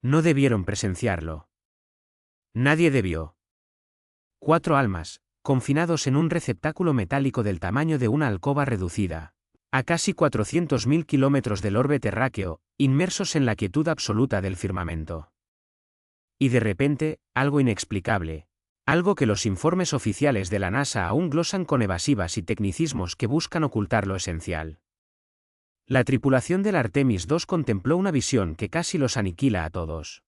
No debieron presenciarlo. Nadie debió. 4 almas, confinados en un receptáculo metálico del tamaño de una alcoba reducida, a casi 400.000 kilómetros del orbe terráqueo, inmersos en la quietud absoluta del firmamento. Y de repente, algo inexplicable, algo que los informes oficiales de la NASA aún glosan con evasivas y tecnicismos que buscan ocultar lo esencial. La tripulación del Artemis II contempló una visión que casi los aniquila a todos.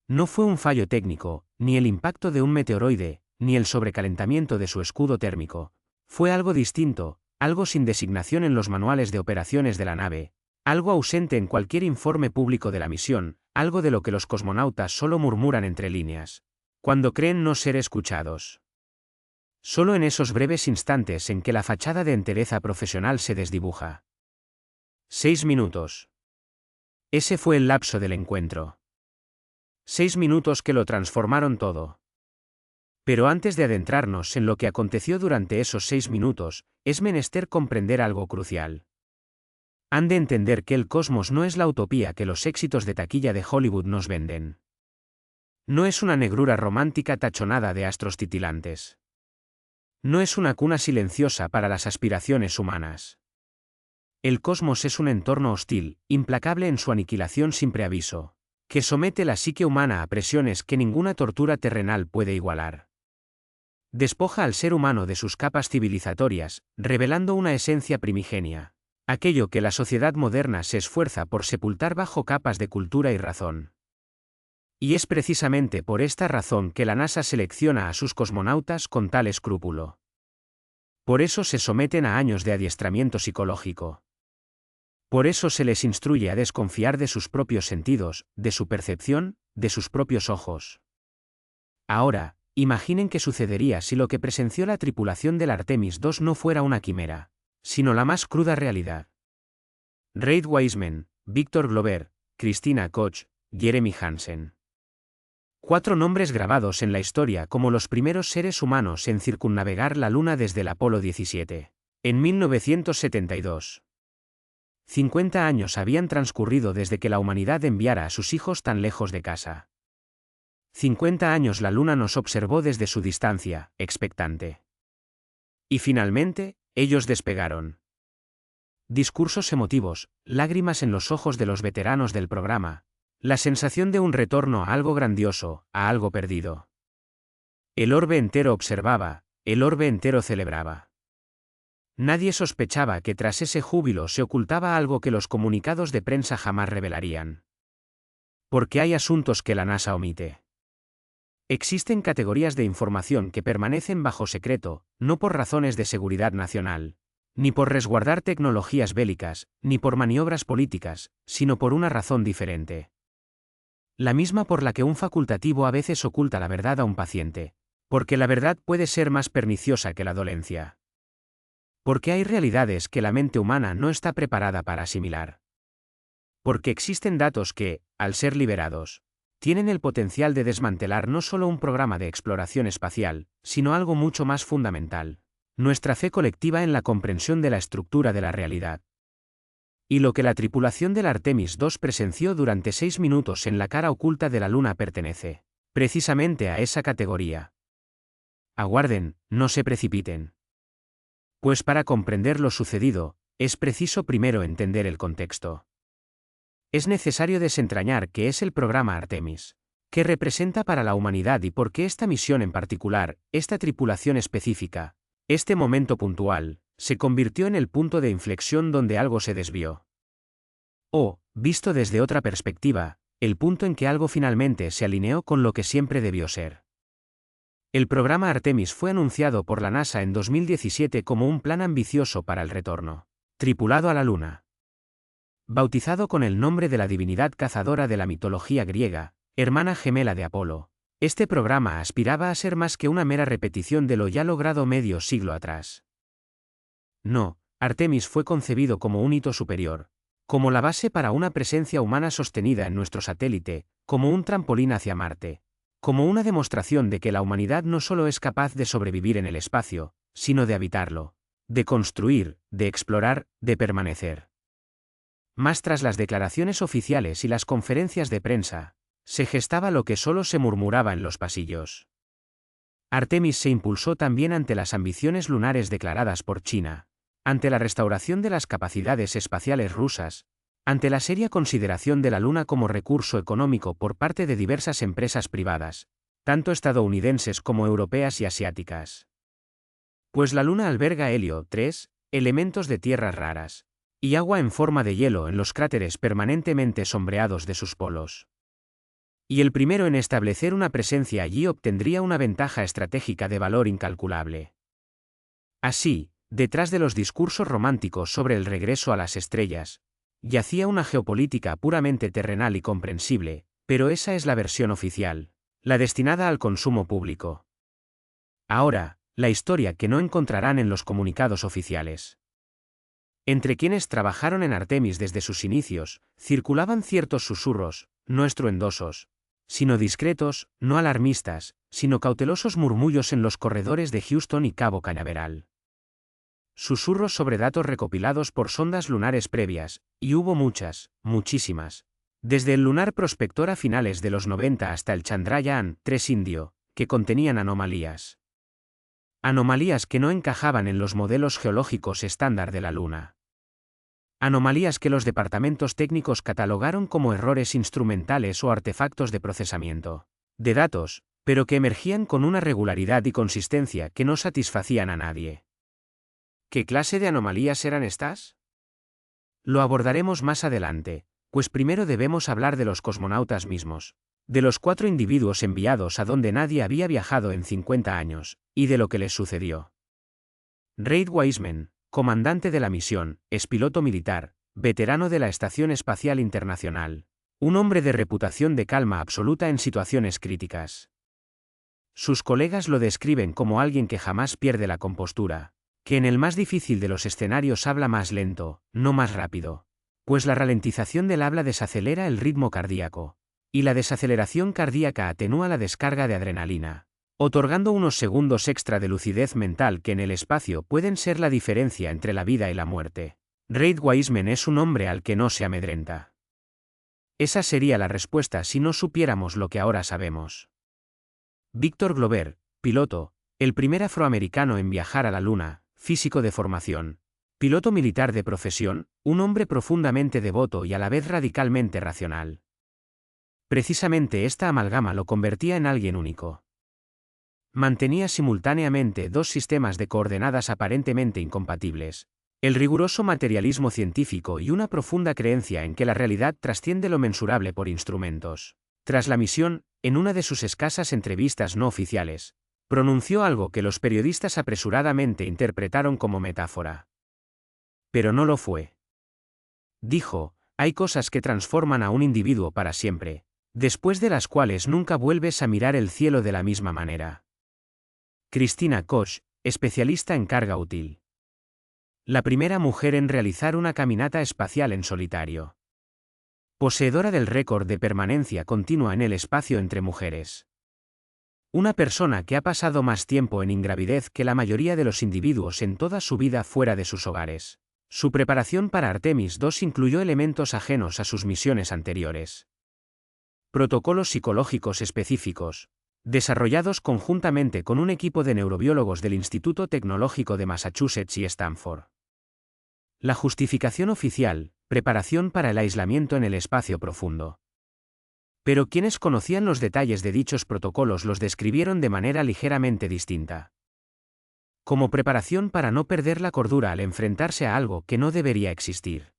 No fue un fallo técnico, ni el impacto de un meteoroide, ni el sobrecalentamiento de su escudo térmico. Fue algo distinto, algo sin designación en los manuales de operaciones de la nave, algo ausente en cualquier informe público de la misión, algo de lo que los cosmonautas solo murmuran entre líneas, cuando creen no ser escuchados. Solo en esos breves instantes en que la fachada de entereza profesional se desdibuja. 6 minutos. Ese fue el lapso del encuentro. 6 minutos que lo transformaron todo. Pero antes de adentrarnos en lo que aconteció durante esos 6 minutos, es menester comprender algo crucial. Han de entender que el cosmos no es la utopía que los éxitos de taquilla de Hollywood nos venden. No es una negrura romántica tachonada de astros titilantes. No es una cuna silenciosa para las aspiraciones humanas. El cosmos es un entorno hostil, implacable en su aniquilación sin preaviso, que somete la psique humana a presiones que ninguna tortura terrenal puede igualar. Despoja al ser humano de sus capas civilizatorias, revelando una esencia primigenia, aquello que la sociedad moderna se esfuerza por sepultar bajo capas de cultura y razón. Y es precisamente por esta razón que la NASA selecciona a sus cosmonautas con tal escrúpulo. Por eso se someten a años de adiestramiento psicológico. Por eso se les instruye a desconfiar de sus propios sentidos, de su percepción, de sus propios ojos. Ahora, imaginen qué sucedería si lo que presenció la tripulación del Artemis II no fuera una quimera, sino la más cruda realidad. Reid Wiseman, Victor Glover, Christina Koch, Jeremy Hansen. 4 nombres grabados en la historia como los primeros seres humanos en circunnavegar la Luna desde el Apolo 17. En 1972. 50 años habían transcurrido desde que la humanidad enviara a sus hijos tan lejos de casa. 50 años la Luna nos observó desde su distancia, expectante. Y finalmente, ellos despegaron. Discursos emotivos, lágrimas en los ojos de los veteranos del programa, la sensación de un retorno a algo grandioso, a algo perdido. El orbe entero observaba, el orbe entero celebraba. Nadie sospechaba que tras ese júbilo se ocultaba algo que los comunicados de prensa jamás revelarían. Porque hay asuntos que la NASA omite. Existen categorías de información que permanecen bajo secreto, no por razones de seguridad nacional, ni por resguardar tecnologías bélicas, ni por maniobras políticas, sino por una razón diferente. La misma por la que un facultativo a veces oculta la verdad a un paciente, porque la verdad puede ser más perniciosa que la dolencia. Porque hay realidades que la mente humana no está preparada para asimilar. Porque existen datos que, al ser liberados, tienen el potencial de desmantelar no solo un programa de exploración espacial, sino algo mucho más fundamental: nuestra fe colectiva en la comprensión de la estructura de la realidad. Y lo que la tripulación del Artemis II presenció durante 6 minutos en la cara oculta de la Luna pertenece, precisamente a esa categoría. Aguarden, no se precipiten. Pues para comprender lo sucedido, es preciso primero entender el contexto. Es necesario desentrañar qué es el programa Artemis, qué representa para la humanidad y por qué esta misión en particular, esta tripulación específica, este momento puntual, se convirtió en el punto de inflexión donde algo se desvió. O, visto desde otra perspectiva, el punto en que algo finalmente se alineó con lo que siempre debió ser. El programa Artemis fue anunciado por la NASA en 2017 como un plan ambicioso para el retorno tripulado a la Luna. Bautizado con el nombre de la divinidad cazadora de la mitología griega, hermana gemela de Apolo, este programa aspiraba a ser más que una mera repetición de lo ya logrado medio siglo atrás. No, Artemis fue concebido como un hito superior, como la base para una presencia humana sostenida en nuestro satélite, como un trampolín hacia Marte, como una demostración de que la humanidad no solo es capaz de sobrevivir en el espacio, sino de habitarlo, de construir, de explorar, de permanecer. Mas tras las declaraciones oficiales y las conferencias de prensa, se gestaba lo que solo se murmuraba en los pasillos. Artemis se impulsó también ante las ambiciones lunares declaradas por China, ante la restauración de las capacidades espaciales rusas, ante la seria consideración de la Luna como recurso económico por parte de diversas empresas privadas, tanto estadounidenses como europeas y asiáticas. Pues la Luna alberga helio 3, elementos de tierras raras, y agua en forma de hielo en los cráteres permanentemente sombreados de sus polos. Y el primero en establecer una presencia allí obtendría una ventaja estratégica de valor incalculable. Así, detrás de los discursos románticos sobre el regreso a las estrellas, yacía una geopolítica puramente terrenal y comprensible, pero esa es la versión oficial, la destinada al consumo público. Ahora, la historia que no encontrarán en los comunicados oficiales. Entre quienes trabajaron en Artemis desde sus inicios, circulaban ciertos susurros, no estruendosos, sino discretos, no alarmistas, sino cautelosos murmullos en los corredores de Houston y Cabo Cañaveral. Susurros sobre datos recopilados por sondas lunares previas, y hubo muchas, muchísimas. Desde el Lunar Prospector a finales de los 90 hasta el Chandrayaan-3 indio, que contenían anomalías. Anomalías que no encajaban en los modelos geológicos estándar de la Luna. Anomalías que los departamentos técnicos catalogaron como errores instrumentales o artefactos de procesamiento de datos, pero que emergían con una regularidad y consistencia que no satisfacían a nadie. ¿Qué clase de anomalías eran estas? Lo abordaremos más adelante, pues primero debemos hablar de los cosmonautas mismos, de los 4 individuos enviados a donde nadie había viajado en 50 años, y de lo que les sucedió. Reid Wiseman, comandante de la misión, es piloto militar, veterano de la Estación Espacial Internacional, un hombre de reputación de calma absoluta en situaciones críticas. Sus colegas lo describen como alguien que jamás pierde la compostura, que en el más difícil de los escenarios habla más lento, no más rápido, pues la ralentización del habla desacelera el ritmo cardíaco, y la desaceleración cardíaca atenúa la descarga de adrenalina, otorgando unos segundos extra de lucidez mental que en el espacio pueden ser la diferencia entre la vida y la muerte. Reid Wiseman es un hombre al que no se amedrenta. Esa sería la respuesta si no supiéramos lo que ahora sabemos. Victor Glover, piloto, el primer afroamericano en viajar a la Luna, físico de formación, piloto militar de profesión, un hombre profundamente devoto y a la vez radicalmente racional. Precisamente esta amalgama lo convertía en alguien único. Mantenía simultáneamente 2 sistemas de coordenadas aparentemente incompatibles, el riguroso materialismo científico y una profunda creencia en que la realidad trasciende lo mensurable por instrumentos. Tras la misión, en una de sus escasas entrevistas no oficiales, pronunció algo que los periodistas apresuradamente interpretaron como metáfora. Pero no lo fue. Dijo, hay cosas que transforman a un individuo para siempre, después de las cuales nunca vuelves a mirar el cielo de la misma manera. Christina Koch, especialista en carga útil. La primera mujer en realizar una caminata espacial en solitario. Poseedora del récord de permanencia continua en el espacio entre mujeres. Una persona que ha pasado más tiempo en ingravidez que la mayoría de los individuos en toda su vida fuera de sus hogares. Su preparación para Artemis II incluyó elementos ajenos a sus misiones anteriores. Protocolos psicológicos específicos, desarrollados conjuntamente con un equipo de neurobiólogos del Instituto Tecnológico de Massachusetts y Stanford. La justificación oficial, preparación para el aislamiento en el espacio profundo. Pero quienes conocían los detalles de dichos protocolos los describieron de manera ligeramente distinta. Como preparación para no perder la cordura al enfrentarse a algo que no debería existir.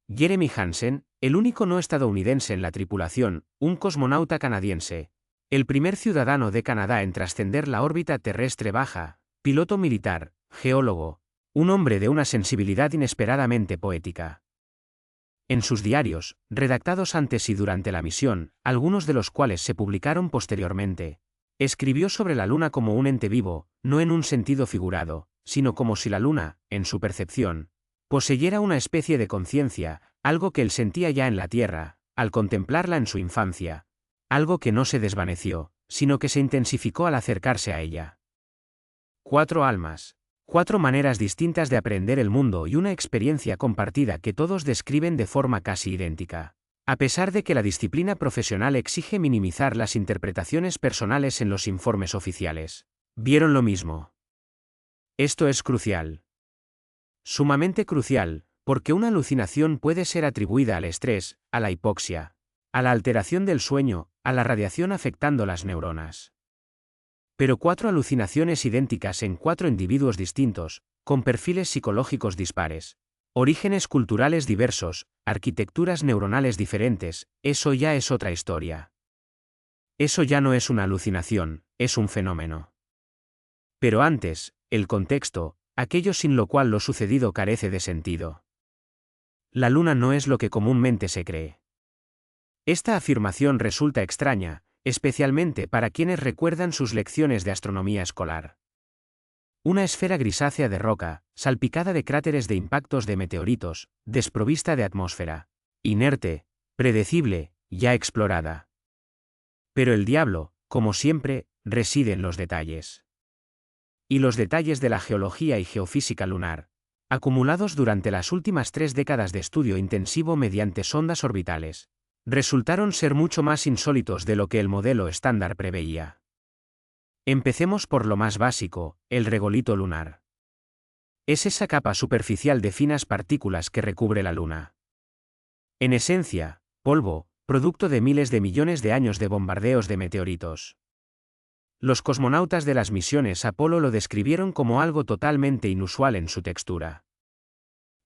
Jeremy Hansen, el único no estadounidense en la tripulación, un cosmonauta canadiense, el primer ciudadano de Canadá en trascender la órbita terrestre baja, piloto militar, geólogo, un hombre de una sensibilidad inesperadamente poética. En sus diarios, redactados antes y durante la misión, algunos de los cuales se publicaron posteriormente, escribió sobre la Luna como un ente vivo, no en un sentido figurado, sino como si la Luna, en su percepción, poseyera una especie de conciencia, algo que él sentía ya en la Tierra, al contemplarla en su infancia, algo que no se desvaneció, sino que se intensificó al acercarse a ella. 4 almas, 4 maneras distintas de aprender el mundo y una experiencia compartida que todos describen de forma casi idéntica. A pesar de que la disciplina profesional exige minimizar las interpretaciones personales en los informes oficiales, vieron lo mismo. Esto es crucial. Sumamente crucial, porque una alucinación puede ser atribuida al estrés, a la hipoxia, a la alteración del sueño, a la radiación afectando las neuronas. Pero 4 alucinaciones idénticas en 4 individuos distintos, con perfiles psicológicos dispares, orígenes culturales diversos, arquitecturas neuronales diferentes, eso ya es otra historia. Eso ya no es una alucinación, es un fenómeno. Pero antes, el contexto, aquello sin lo cual lo sucedido carece de sentido. La luna no es lo que comúnmente se cree. Esta afirmación resulta extraña, especialmente para quienes recuerdan sus lecciones de astronomía escolar. Una esfera grisácea de roca, salpicada de cráteres de impactos de meteoritos, desprovista de atmósfera, inerte, predecible, ya explorada. Pero el diablo, como siempre, reside en los detalles. Y los detalles de la geología y geofísica lunar, acumulados durante las últimas 3 décadas de estudio intensivo mediante sondas orbitales, resultaron ser mucho más insólitos de lo que el modelo estándar preveía. Empecemos por lo más básico, el regolito lunar. Es esa capa superficial de finas partículas que recubre la Luna. En esencia, polvo, producto de miles de millones de años de bombardeos de meteoritos. Los cosmonautas de las misiones Apolo lo describieron como algo totalmente inusual en su textura.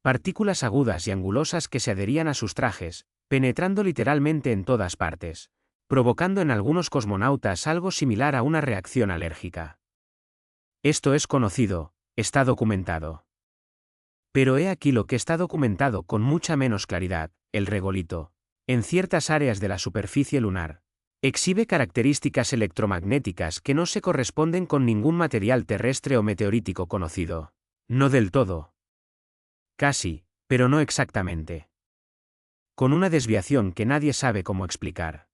Partículas agudas y angulosas que se adherían a sus trajes, penetrando literalmente en todas partes, provocando en algunos cosmonautas algo similar a una reacción alérgica. Esto es conocido, está documentado. Pero he aquí lo que está documentado con mucha menos claridad: el regolito, en ciertas áreas de la superficie lunar, exhibe características electromagnéticas que no se corresponden con ningún material terrestre o meteorítico conocido. No del todo. Casi, pero no exactamente. Con una desviación que nadie sabe cómo explicar.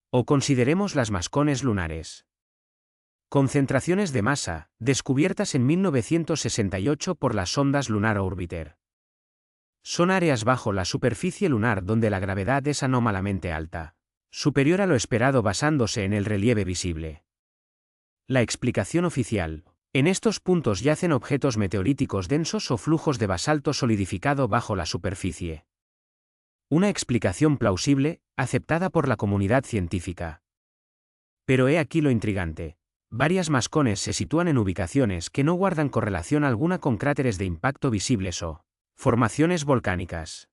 O consideremos las mascones lunares. Concentraciones de masa, descubiertas en 1968 por las sondas Lunar Orbiter. Son áreas bajo la superficie lunar donde la gravedad es anómalamente alta, superior a lo esperado basándose en el relieve visible. La explicación oficial: en estos puntos yacen objetos meteoríticos densos o flujos de basalto solidificado bajo la superficie. Una explicación plausible, aceptada por la comunidad científica. Pero he aquí lo intrigante. Varias mascones se sitúan en ubicaciones que no guardan correlación alguna con cráteres de impacto visibles o formaciones volcánicas.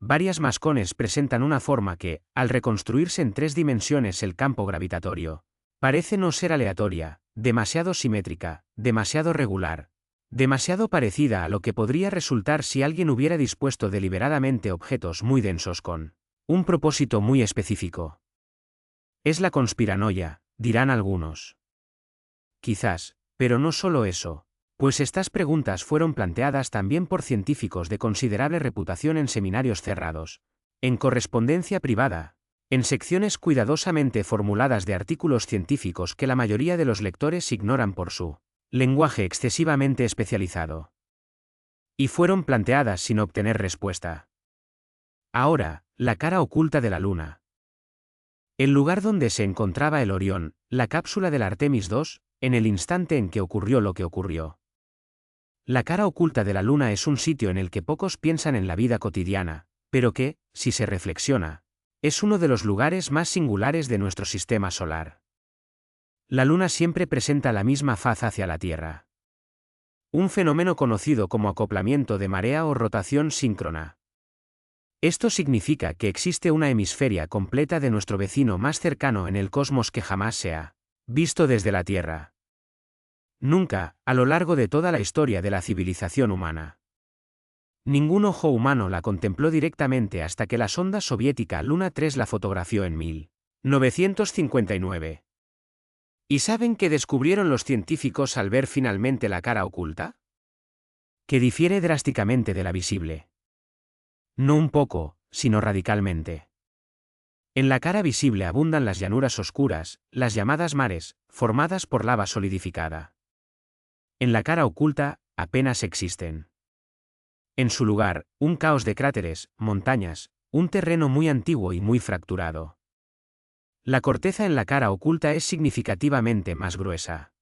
Varias mascones presentan una forma que, al reconstruirse en 3 dimensiones el campo gravitatorio, parece no ser aleatoria, demasiado simétrica, demasiado regular, demasiado parecida a lo que podría resultar si alguien hubiera dispuesto deliberadamente objetos muy densos con un propósito muy específico. Es la conspiranoia, dirán algunos. Quizás, pero no solo eso, pues estas preguntas fueron planteadas también por científicos de considerable reputación en seminarios cerrados, en correspondencia privada, en secciones cuidadosamente formuladas de artículos científicos que la mayoría de los lectores ignoran por su lenguaje excesivamente especializado. Y fueron planteadas sin obtener respuesta. Ahora, la cara oculta de la Luna. El lugar donde se encontraba el Orión, la cápsula del Artemis II, en el instante en que ocurrió lo que ocurrió. La cara oculta de la Luna es un sitio en el que pocos piensan en la vida cotidiana, pero que, si se reflexiona, es uno de los lugares más singulares de nuestro sistema solar. La Luna siempre presenta la misma faz hacia la Tierra. Un fenómeno conocido como acoplamiento de marea o rotación síncrona. Esto significa que existe una hemisferia completa de nuestro vecino más cercano en el cosmos que jamás se ha visto desde la Tierra. Nunca, a lo largo de toda la historia de la civilización humana. Ningún ojo humano la contempló directamente hasta que la sonda soviética Luna 3 la fotografió en 1959. ¿Y saben qué descubrieron los científicos al ver finalmente la cara oculta? Que difiere drásticamente de la visible. No un poco, sino radicalmente. En la cara visible abundan las llanuras oscuras, las llamadas mares, formadas por lava solidificada. En la cara oculta, apenas existen. En su lugar, un caos de cráteres, montañas, un terreno muy antiguo y muy fracturado. La corteza en la cara oculta es significativamente más gruesa.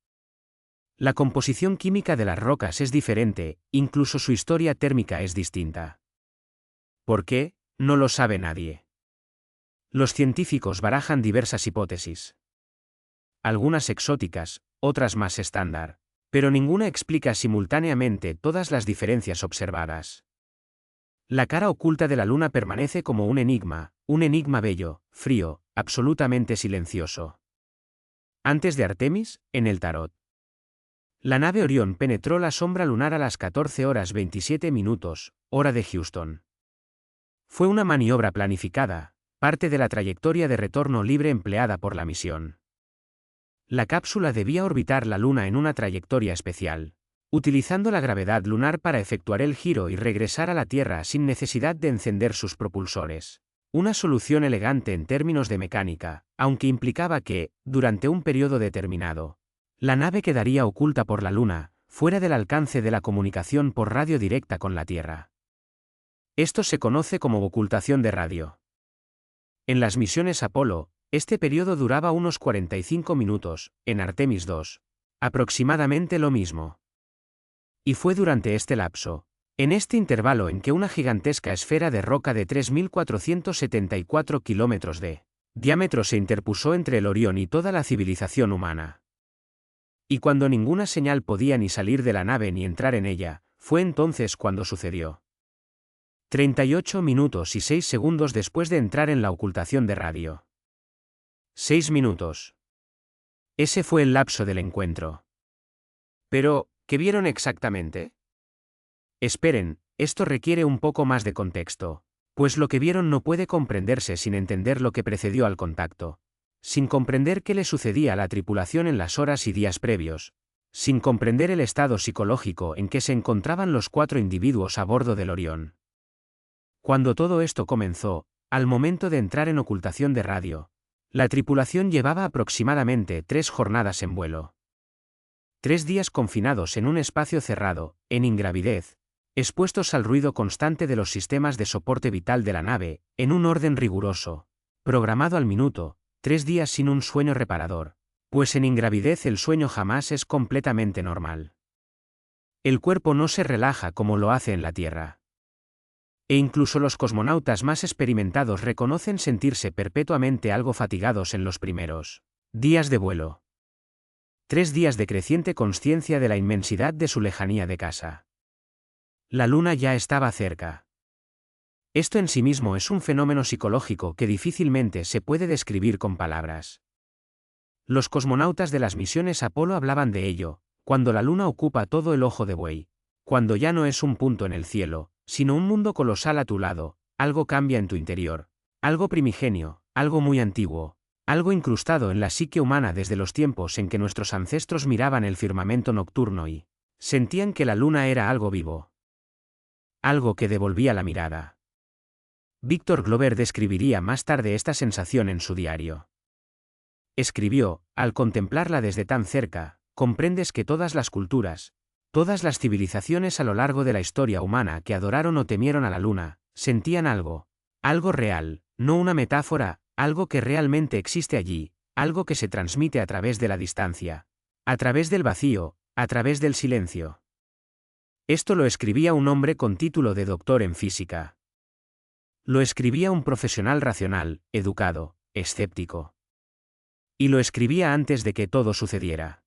La composición química de las rocas es diferente, incluso su historia térmica es distinta. ¿Por qué? No lo sabe nadie. Los científicos barajan diversas hipótesis. Algunas exóticas, otras más estándar, pero ninguna explica simultáneamente todas las diferencias observadas. La cara oculta de la Luna permanece como un enigma bello, frío, absolutamente silencioso. Antes de Artemis, en el tarot. La nave Orión penetró la sombra lunar a las 14:27, hora de Houston. Fue una maniobra planificada, parte de la trayectoria de retorno libre empleada por la misión. La cápsula debía orbitar la Luna en una trayectoria especial, utilizando la gravedad lunar para efectuar el giro y regresar a la Tierra sin necesidad de encender sus propulsores. Una solución elegante en términos de mecánica, aunque implicaba que, durante un periodo determinado, la nave quedaría oculta por la Luna, fuera del alcance de la comunicación por radio directa con la Tierra. Esto se conoce como ocultación de radio. En las misiones Apolo, este periodo duraba unos 45 minutos, en Artemis II, aproximadamente lo mismo. Y fue durante este lapso, en este intervalo en que una gigantesca esfera de roca de 3.474 kilómetros de diámetro se interpuso entre el Orión y toda la civilización humana. Y cuando ninguna señal podía ni salir de la nave ni entrar en ella, fue entonces cuando sucedió. 38 minutos y 6 segundos después de entrar en la ocultación de radio. 6 minutos. Ese fue el lapso del encuentro. Pero, ¿qué vieron exactamente? Esperen, esto requiere un poco más de contexto, pues lo que vieron no puede comprenderse sin entender lo que precedió al contacto, sin comprender qué le sucedía a la tripulación en las horas y días previos, sin comprender el estado psicológico en que se encontraban los 4 individuos a bordo del Orión. Cuando todo esto comenzó, al momento de entrar en ocultación de radio, la tripulación llevaba aproximadamente 3 jornadas en vuelo. 3 días confinados en un espacio cerrado, en ingravidez, expuestos al ruido constante de los sistemas de soporte vital de la nave, en un orden riguroso, programado al minuto, 3 días sin un sueño reparador, pues en ingravidez el sueño jamás es completamente normal. El cuerpo no se relaja como lo hace en la Tierra. E incluso los cosmonautas más experimentados reconocen sentirse perpetuamente algo fatigados en los primeros días de vuelo. 3 días de creciente consciencia de la inmensidad de su lejanía de casa. La Luna ya estaba cerca. Esto en sí mismo es un fenómeno psicológico que difícilmente se puede describir con palabras. Los cosmonautas de las misiones Apolo hablaban de ello, cuando la Luna ocupa todo el ojo de buey, cuando ya no es un punto en el cielo, sino un mundo colosal a tu lado, algo cambia en tu interior, algo primigenio, algo muy antiguo, algo incrustado en la psique humana desde los tiempos en que nuestros ancestros miraban el firmamento nocturno y sentían que la Luna era algo vivo. Algo que devolvía la mirada. Victor Glover describiría más tarde esta sensación en su diario. Escribió, al contemplarla desde tan cerca, comprendes que todas las culturas, todas las civilizaciones a lo largo de la historia humana que adoraron o temieron a la Luna, sentían algo real, no una metáfora, algo que realmente existe allí, algo que se transmite a través de la distancia, a través del vacío, a través del silencio. Esto lo escribía un hombre con título de doctor en física. Lo escribía un profesional racional, educado, escéptico. Y lo escribía antes de que todo sucediera.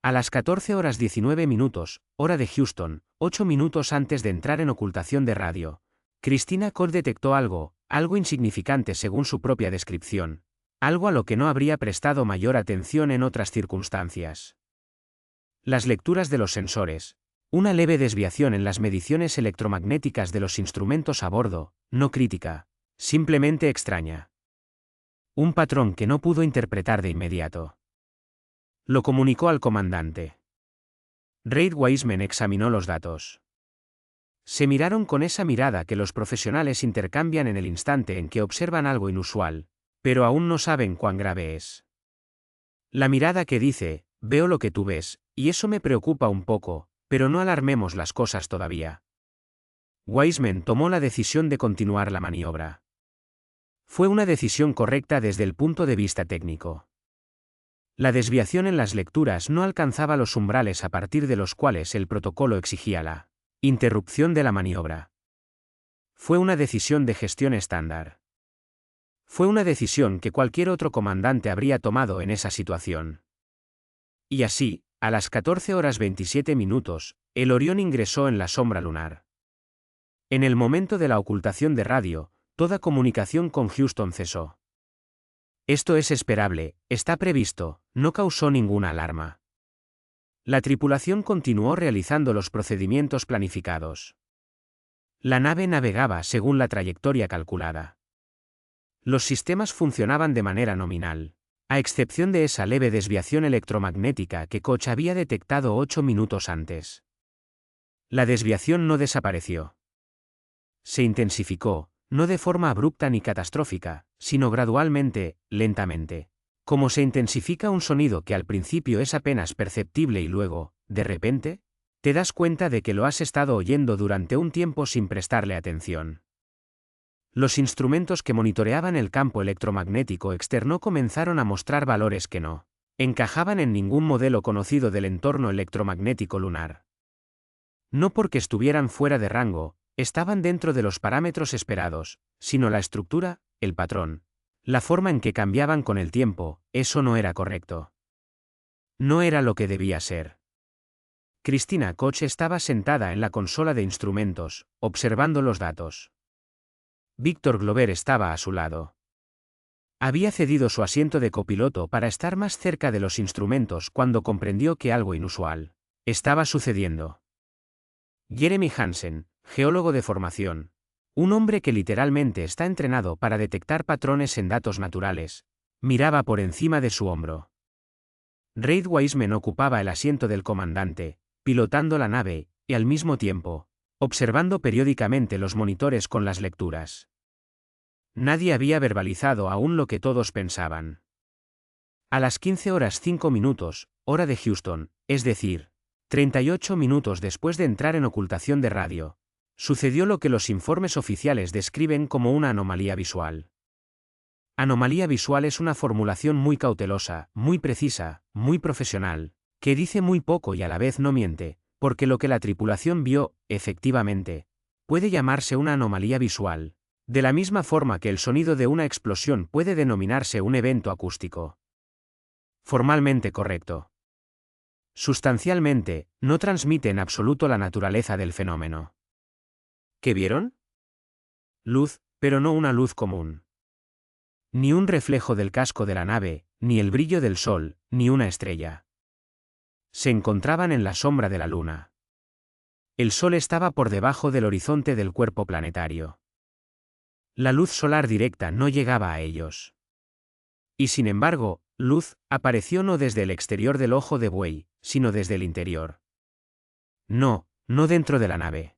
A las 14:19, hora de Houston, 8 minutos antes de entrar en ocultación de radio, Christina Koch detectó algo insignificante según su propia descripción, algo a lo que no habría prestado mayor atención en otras circunstancias. Las lecturas de los sensores, una leve desviación en las mediciones electromagnéticas de los instrumentos a bordo, no crítica, simplemente extraña. Un patrón que no pudo interpretar de inmediato. Lo comunicó al comandante. Reid Wiseman examinó los datos. Se miraron con esa mirada que los profesionales intercambian en el instante en que observan algo inusual, pero aún no saben cuán grave es. La mirada que dice, Veo lo que tú ves, y eso me preocupa un poco, pero no alarmemos las cosas todavía. Wiseman tomó la decisión de continuar la maniobra. Fue una decisión correcta desde el punto de vista técnico. La desviación en las lecturas no alcanzaba los umbrales a partir de los cuales el protocolo exigía la interrupción de la maniobra. Fue una decisión de gestión estándar. Fue una decisión que cualquier otro comandante habría tomado en esa situación. Y así, a las 14:27, el Orión ingresó en la sombra lunar. En el momento de la ocultación de radio, toda comunicación con Houston cesó. Esto es esperable, está previsto, no causó ninguna alarma. La tripulación continuó realizando los procedimientos planificados. La nave navegaba según la trayectoria calculada. Los sistemas funcionaban de manera nominal, a excepción de esa leve desviación electromagnética que Koch había detectado 8 minutos antes. La desviación no desapareció. Se intensificó, no de forma abrupta ni catastrófica, sino gradualmente, lentamente. Como se intensifica un sonido que al principio es apenas perceptible y luego, de repente, te das cuenta de que lo has estado oyendo durante un tiempo sin prestarle atención. Los instrumentos que monitoreaban el campo electromagnético externo comenzaron a mostrar valores que no encajaban en ningún modelo conocido del entorno electromagnético lunar. No porque estuvieran fuera de rango, estaban dentro de los parámetros esperados, sino la estructura, el patrón, la forma en que cambiaban con el tiempo, eso no era correcto. No era lo que debía ser. Christina Koch estaba sentada en la consola de instrumentos, observando los datos. Víctor Glover estaba a su lado. Había cedido su asiento de copiloto para estar más cerca de los instrumentos cuando comprendió que algo inusual estaba sucediendo. Jeremy Hansen, geólogo de formación, un hombre que literalmente está entrenado para detectar patrones en datos naturales, miraba por encima de su hombro. Reid Wiseman ocupaba el asiento del comandante, pilotando la nave, y al mismo tiempo, observando periódicamente los monitores con las lecturas. Nadie había verbalizado aún lo que todos pensaban. A las 15:05, hora de Houston, es decir, 38 minutos después de entrar en ocultación de radio, sucedió lo que los informes oficiales describen como una anomalía visual. Anomalía visual es una formulación muy cautelosa, muy precisa, muy profesional, que dice muy poco y a la vez no miente, porque lo que la tripulación vio, efectivamente, puede llamarse una anomalía visual, de la misma forma que el sonido de una explosión puede denominarse un evento acústico. Formalmente correcto. Sustancialmente, no transmite en absoluto la naturaleza del fenómeno. ¿Qué vieron? Luz, pero no una luz común. Ni un reflejo del casco de la nave, ni el brillo del sol, ni una estrella. Se encontraban en la sombra de la luna. El sol estaba por debajo del horizonte del cuerpo planetario. La luz solar directa no llegaba a ellos. Y sin embargo, luz apareció no desde el exterior del ojo de buey, sino desde el interior. No dentro de la nave.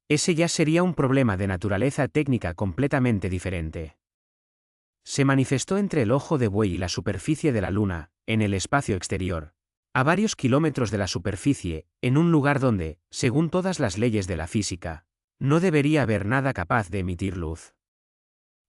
Ese ya sería un problema de naturaleza técnica completamente diferente. Se manifestó entre el ojo de buey y la superficie de la Luna, en el espacio exterior, a varios kilómetros de la superficie, en un lugar donde, según todas las leyes de la física, no debería haber nada capaz de emitir luz.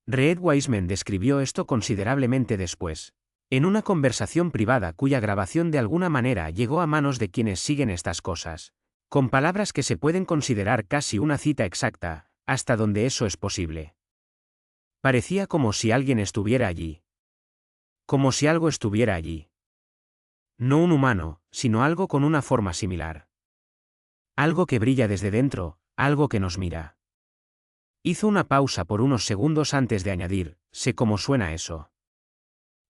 Reid Wiseman describió esto considerablemente después, en una conversación privada cuya grabación de alguna manera llegó a manos de quienes siguen estas cosas, con palabras que se pueden considerar casi una cita exacta, hasta donde eso es posible. Parecía como si alguien estuviera allí. Como si algo estuviera allí. No un humano, sino algo con una forma similar. Algo que brilla desde dentro, algo que nos mira. Hizo una pausa por unos segundos antes de añadir, sé cómo suena eso.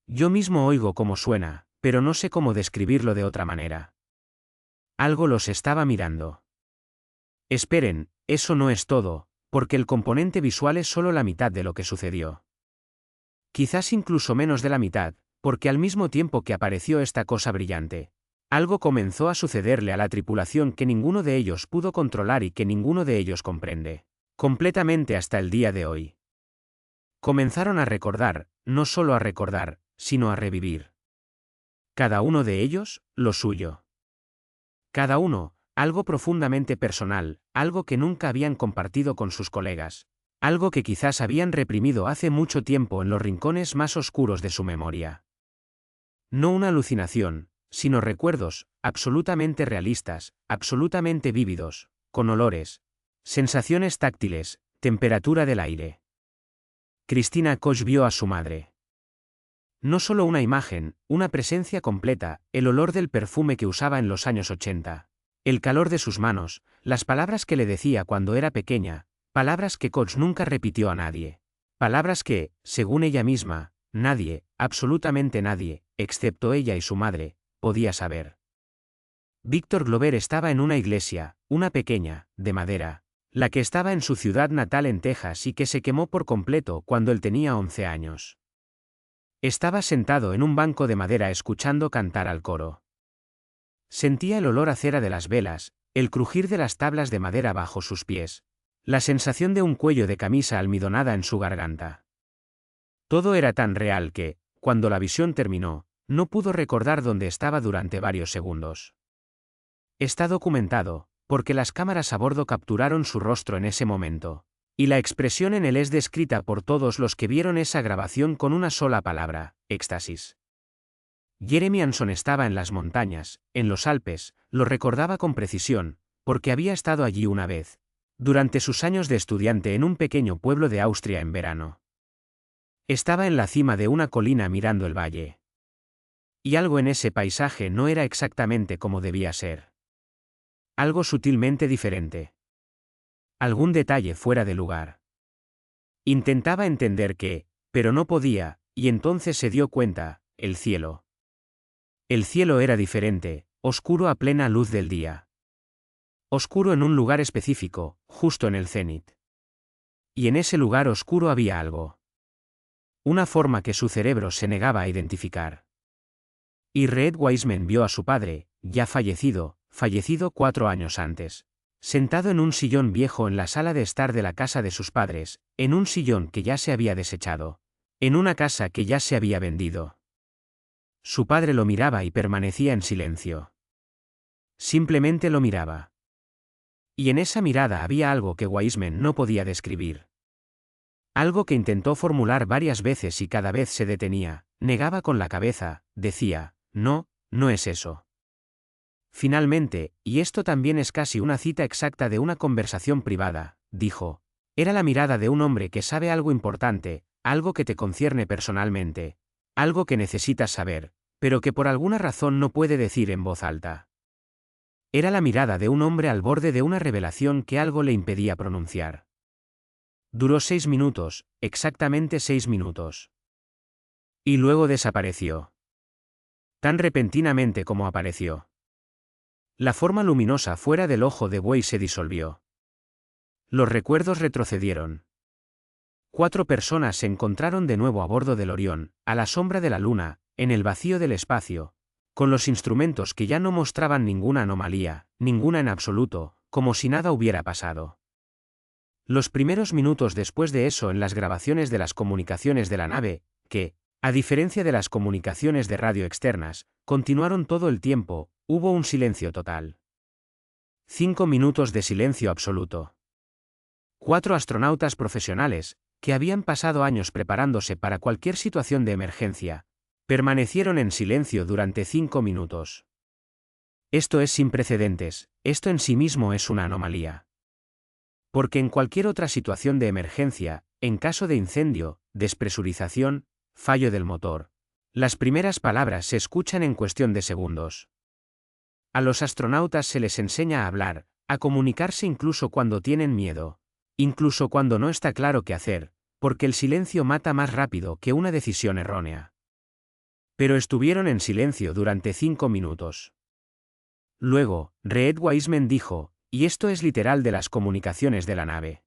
Yo mismo oigo cómo suena, pero no sé cómo describirlo de otra manera. Algo los estaba mirando. Esperen, eso no es todo, porque el componente visual es solo la mitad de lo que sucedió. Quizás incluso menos de la mitad, porque al mismo tiempo que apareció esta cosa brillante, algo comenzó a sucederle a la tripulación que ninguno de ellos pudo controlar y que ninguno de ellos comprende, completamente hasta el día de hoy. Comenzaron a recordar, no solo a recordar, sino a revivir. Cada uno de ellos, lo suyo. Cada uno, algo profundamente personal, algo que nunca habían compartido con sus colegas, algo que quizás habían reprimido hace mucho tiempo en los rincones más oscuros de su memoria. No una alucinación, sino recuerdos, absolutamente realistas, absolutamente vívidos, con olores, sensaciones táctiles, temperatura del aire. Christina Koch vio a su madre. No solo una imagen, una presencia completa, el olor del perfume que usaba en los años 80, el calor de sus manos, las palabras que le decía cuando era pequeña, palabras que Koch nunca repitió a nadie, palabras que, según ella misma, nadie, absolutamente nadie, excepto ella y su madre, podía saber. Víctor Glover estaba en una iglesia, una pequeña, de madera, la que estaba en su ciudad natal en Texas y que se quemó por completo cuando él tenía 11 años. Estaba sentado en un banco de madera escuchando cantar al coro. Sentía el olor a cera de las velas, el crujir de las tablas de madera bajo sus pies, la sensación de un cuello de camisa almidonada en su garganta. Todo era tan real que, cuando la visión terminó, no pudo recordar dónde estaba durante varios segundos. Está documentado, porque las cámaras a bordo capturaron su rostro en ese momento. Y la expresión en él es descrita por todos los que vieron esa grabación con una sola palabra: éxtasis. Jeremy Anson estaba en las montañas, en los Alpes, lo recordaba con precisión, porque había estado allí una vez, durante sus años de estudiante en un pequeño pueblo de Austria en verano. Estaba en la cima de una colina mirando el valle. Y algo en ese paisaje no era exactamente como debía ser. Algo sutilmente diferente. Algún detalle fuera de lugar. Intentaba entender qué, pero no podía, y entonces se dio cuenta: el cielo. El cielo era diferente, oscuro a plena luz del día. Oscuro en un lugar específico, justo en el cenit. Y en ese lugar oscuro había algo. Una forma que su cerebro se negaba a identificar. Y Red Wiseman vio a su padre, ya fallecido 4 años antes. Sentado en un sillón viejo en la sala de estar de la casa de sus padres, en un sillón que ya se había desechado, en una casa que ya se había vendido. Su padre lo miraba y permanecía en silencio. Simplemente lo miraba. Y en esa mirada había algo que Wiseman no podía describir. Algo que intentó formular varias veces y cada vez se detenía, negaba con la cabeza, decía: no, no es eso. Finalmente, y esto también es casi una cita exacta de una conversación privada, dijo: era la mirada de un hombre que sabe algo importante, algo que te concierne personalmente, algo que necesitas saber, pero que por alguna razón no puede decir en voz alta. Era la mirada de un hombre al borde de una revelación que algo le impedía pronunciar. Duró 6 minutos, exactamente 6 minutos. Y luego desapareció. Tan repentinamente como apareció. La forma luminosa fuera del ojo de buey se disolvió. Los recuerdos retrocedieron. 4 personas se encontraron de nuevo a bordo del Orión, a la sombra de la luna, en el vacío del espacio, con los instrumentos que ya no mostraban ninguna anomalía, ninguna en absoluto, como si nada hubiera pasado. Los primeros minutos después de eso en las grabaciones de las comunicaciones de la nave, que, a diferencia de las comunicaciones de radio externas, continuaron todo el tiempo, hubo un silencio total. 5 minutos de silencio absoluto. 4 astronautas profesionales, que habían pasado años preparándose para cualquier situación de emergencia, permanecieron en silencio durante 5 minutos. Esto es sin precedentes, esto en sí mismo es una anomalía. Porque en cualquier otra situación de emergencia, en caso de incendio, despresurización, fallo del motor, las primeras palabras se escuchan en cuestión de segundos. A los astronautas se les enseña a hablar, a comunicarse incluso cuando tienen miedo, incluso cuando no está claro qué hacer, porque el silencio mata más rápido que una decisión errónea. Pero estuvieron en silencio durante 5 minutos. Luego, Red Wiseman dijo, y esto es literal de las comunicaciones de la nave: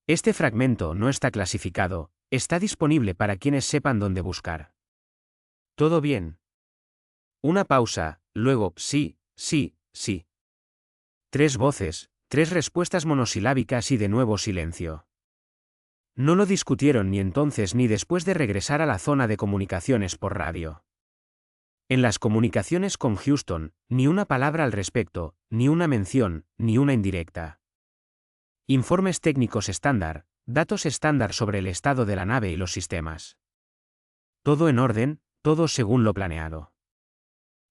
este fragmento no está clasificado, está disponible para quienes sepan dónde buscar. ¿Todo bien? Una pausa, luego, sí, sí, sí. 3 voces, 3 respuestas monosilábicas y de nuevo silencio. No lo discutieron ni entonces ni después de regresar a la zona de comunicaciones por radio. En las comunicaciones con Houston, ni una palabra al respecto, ni una mención, ni una indirecta. Informes técnicos estándar, datos estándar sobre el estado de la nave y los sistemas. Todo en orden, todo según lo planeado.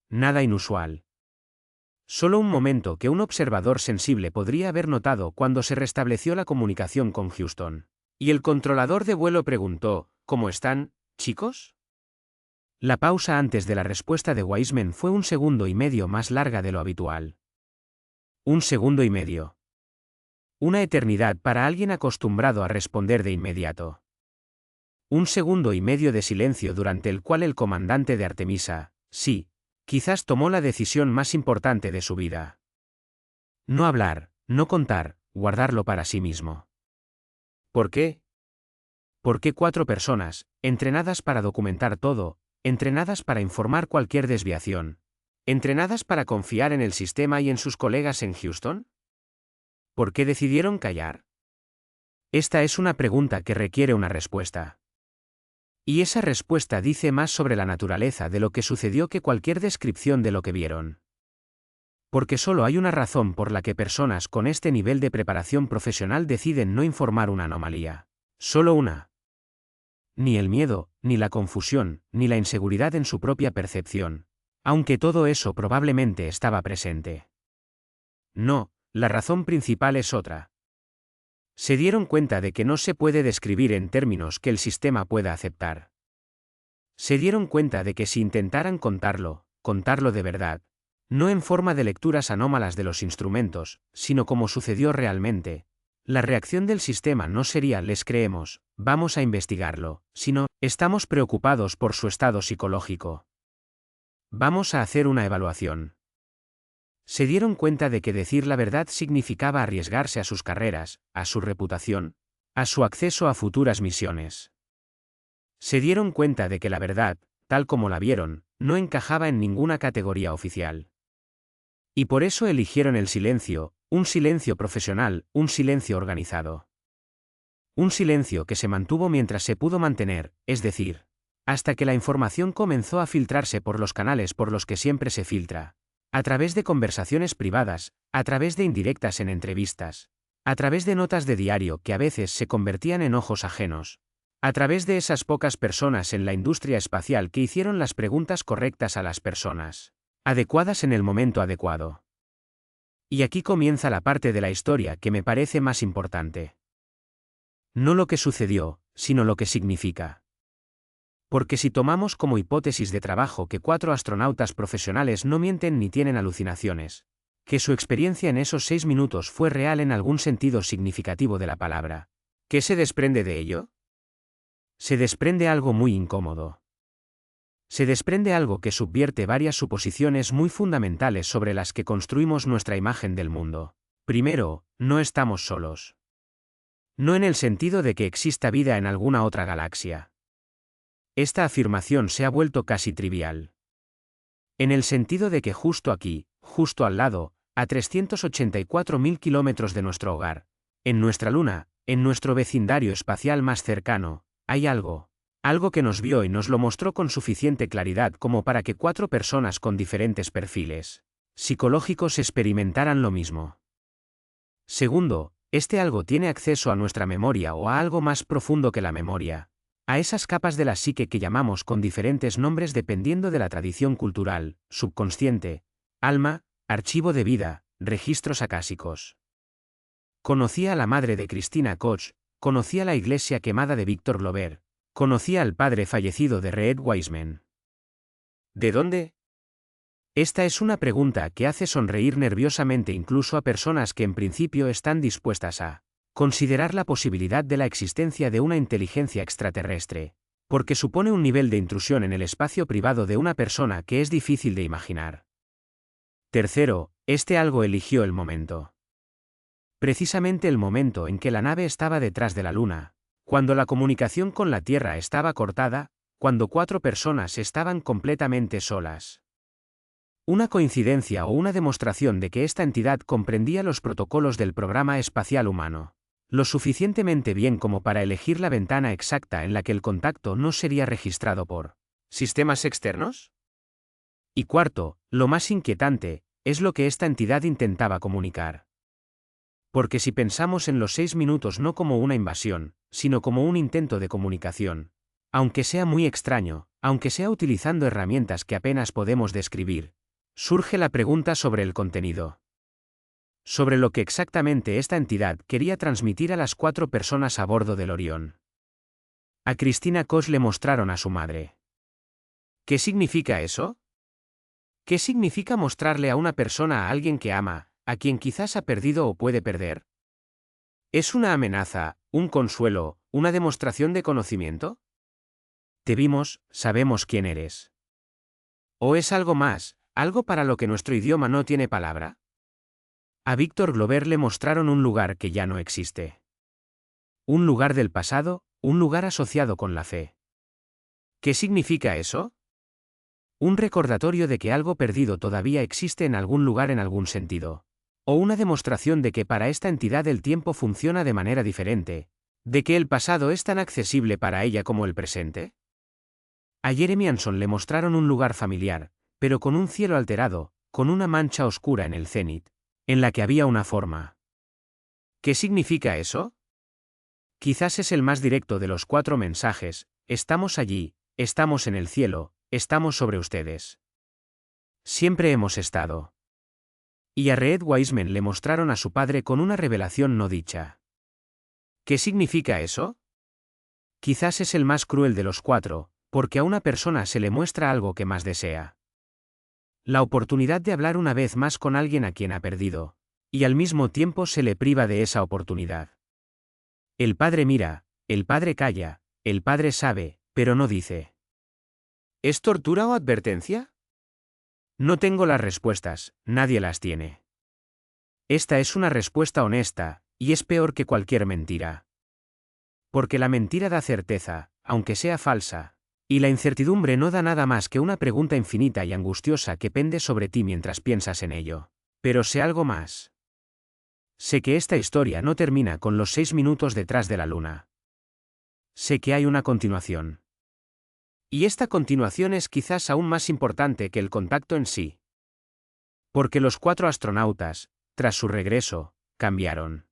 Nada inusual. Solo un momento que un observador sensible podría haber notado cuando se restableció la comunicación con Houston. Y el controlador de vuelo preguntó, ¿cómo están, chicos? La pausa antes de la respuesta de Wiseman fue 1,5 segundos más larga de lo habitual. 1,5 segundos. Una eternidad para alguien acostumbrado a responder de inmediato. 1,5 segundos de silencio durante el cual el comandante de Artemisa, sí, quizás tomó la decisión más importante de su vida. No hablar, no contar, guardarlo para sí mismo. ¿Por qué? Porque 4 personas, entrenadas para documentar todo, entrenadas para informar cualquier desviación, entrenadas para confiar en el sistema y en sus colegas en Houston? ¿Por qué decidieron callar? Esta es una pregunta que requiere una respuesta. Y esa respuesta dice más sobre la naturaleza de lo que sucedió que cualquier descripción de lo que vieron. Porque solo hay una razón por la que personas con este nivel de preparación profesional deciden no informar una anomalía. Solo una. Ni el miedo, ni la confusión, ni la inseguridad en su propia percepción. Aunque todo eso probablemente estaba presente. No, la razón principal es otra. Se dieron cuenta de que no se puede describir en términos que el sistema pueda aceptar. Se dieron cuenta de que si intentaran contarlo de verdad, no en forma de lecturas anómalas de los instrumentos, sino como sucedió realmente, la reacción del sistema no sería «les creemos, vamos a investigarlo», sino «estamos preocupados por su estado psicológico. Vamos a hacer una evaluación». Se dieron cuenta de que decir la verdad significaba arriesgarse a sus carreras, a su reputación, a su acceso a futuras misiones. Se dieron cuenta de que la verdad, tal como la vieron, no encajaba en ninguna categoría oficial. Y por eso eligieron el silencio, un silencio profesional, un silencio organizado. Un silencio que se mantuvo mientras se pudo mantener, es decir, hasta que la información comenzó a filtrarse por los canales por los que siempre se filtra. A través de conversaciones privadas, a través de indirectas en entrevistas, a través de notas de diario que a veces se convertían en ojos ajenos, a través de esas pocas personas en la industria espacial que hicieron las preguntas correctas a las personas adecuadas en el momento adecuado. Y aquí comienza la parte de la historia que me parece más importante. No lo que sucedió, sino lo que significa. Porque si tomamos como hipótesis de trabajo que 4 astronautas profesionales no mienten ni tienen alucinaciones, que su experiencia en esos 6 minutos fue real en algún sentido significativo de la palabra, ¿qué se desprende de ello? Se desprende algo muy incómodo. Se desprende algo que subvierte varias suposiciones muy fundamentales sobre las que construimos nuestra imagen del mundo. Primero, no estamos solos. No en el sentido de que exista vida en alguna otra galaxia. Esta afirmación se ha vuelto casi trivial. En el sentido de que justo aquí, justo al lado, a 384.000 kilómetros de nuestro hogar, en nuestra luna, en nuestro vecindario espacial más cercano, hay algo que nos vio y nos lo mostró con suficiente claridad como para que 4 personas con diferentes perfiles psicológicos experimentaran lo mismo. Segundo, este algo tiene acceso a nuestra memoria o a algo más profundo que la memoria, a esas capas de la psique que llamamos con diferentes nombres dependiendo de la tradición cultural, subconsciente, alma, archivo de vida, registros acásicos. Conocía a la madre de Christina Koch, conocía la iglesia quemada de Víctor Glover, conocía al padre fallecido de Reed Wiseman. ¿De dónde? Esta es una pregunta que hace sonreír nerviosamente incluso a personas que en principio están dispuestas a considerar la posibilidad de la existencia de una inteligencia extraterrestre, porque supone un nivel de intrusión en el espacio privado de una persona que es difícil de imaginar. Tercero, este algo eligió el momento. Precisamente el momento en que la nave estaba detrás de la Luna, cuando la comunicación con la Tierra estaba cortada, cuando 4 personas estaban completamente solas. Una coincidencia o una demostración de que esta entidad comprendía los protocolos del programa espacial humano, lo suficientemente bien como para elegir la ventana exacta en la que el contacto no sería registrado por sistemas externos. Y cuarto, lo más inquietante, es lo que esta entidad intentaba comunicar. Porque si pensamos en los 6 minutos no como una invasión, sino como un intento de comunicación, aunque sea muy extraño, aunque sea utilizando herramientas que apenas podemos describir, surge la pregunta sobre el contenido. Sobre lo que exactamente esta entidad quería transmitir a las 4 personas a bordo del Orión. A Christina Koch le mostraron a su madre. ¿Qué significa eso? ¿Qué significa mostrarle a una persona a alguien que ama, a quien quizás ha perdido o puede perder? ¿Es una amenaza, un consuelo, una demostración de conocimiento? Te vimos, sabemos quién eres. ¿O es algo más, algo para lo que nuestro idioma no tiene palabra? A Víctor Glover le mostraron un lugar que ya no existe. Un lugar del pasado, un lugar asociado con la fe. ¿Qué significa eso? Un recordatorio de que algo perdido todavía existe en algún lugar en algún sentido. O una demostración de que para esta entidad el tiempo funciona de manera diferente, de que el pasado es tan accesible para ella como el presente. A Jeremy Anson le mostraron un lugar familiar, pero con un cielo alterado, con una mancha oscura en el cénit, en la que había una forma. ¿Qué significa eso? Quizás es el más directo de los 4 mensajes: estamos allí, estamos en el cielo, estamos sobre ustedes. Siempre hemos estado. Y a Reed Wiseman le mostraron a su padre con una revelación no dicha. ¿Qué significa eso? Quizás es el más cruel de los 4, porque a una persona se le muestra algo que más desea. La oportunidad de hablar una vez más con alguien a quien ha perdido, y al mismo tiempo se le priva de esa oportunidad. El padre mira, el padre calla, el padre sabe, pero no dice. ¿Es tortura o advertencia? No tengo las respuestas, nadie las tiene. Esta es una respuesta honesta, y es peor que cualquier mentira. Porque la mentira da certeza, aunque sea falsa, y la incertidumbre no da nada más que una pregunta infinita y angustiosa que pende sobre ti mientras piensas en ello. Pero sé algo más. Sé que esta historia no termina con los 6 minutos detrás de la luna. Sé que hay una continuación. Y esta continuación es quizás aún más importante que el contacto en sí. Porque los 4 astronautas, tras su regreso, cambiaron.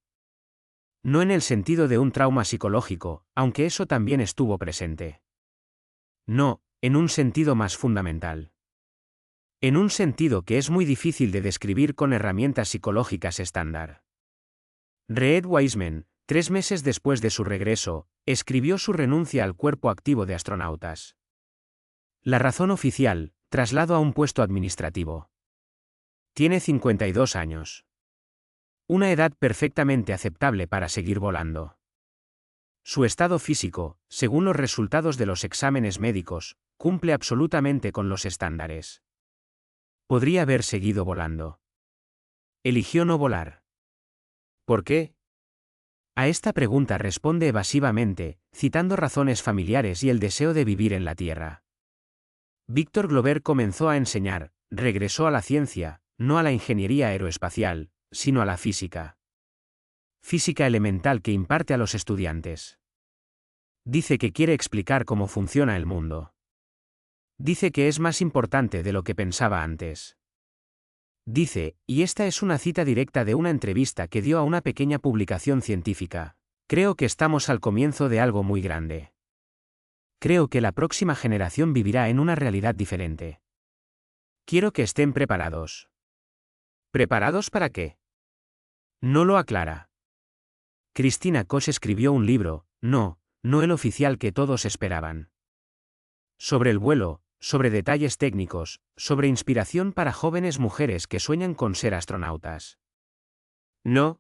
No en el sentido de un trauma psicológico, aunque eso también estuvo presente. No, en un sentido más fundamental. En un sentido que es muy difícil de describir con herramientas psicológicas estándar. Reed Wiseman, 3 meses después de su regreso, escribió su renuncia al cuerpo activo de astronautas. La razón oficial: traslado a un puesto administrativo. Tiene 52 años. Una edad perfectamente aceptable para seguir volando. Su estado físico, según los resultados de los exámenes médicos, cumple absolutamente con los estándares. Podría haber seguido volando. Eligió no volar. ¿Por qué? A esta pregunta responde evasivamente, citando razones familiares y el deseo de vivir en la Tierra. Víctor Glover comenzó a enseñar, regresó a la ciencia, no a la ingeniería aeroespacial, sino a la física. Física elemental que imparte a los estudiantes. Dice que quiere explicar cómo funciona el mundo. Dice que es más importante de lo que pensaba antes. Dice, y esta es una cita directa de una entrevista que dio a una pequeña publicación científica: creo que estamos al comienzo de algo muy grande. Creo que la próxima generación vivirá en una realidad diferente. Quiero que estén preparados. ¿Preparados para qué? No lo aclara. Christina Koch escribió un libro, no el oficial que todos esperaban. Sobre el vuelo, sobre detalles técnicos, sobre inspiración para jóvenes mujeres que sueñan con ser astronautas. No.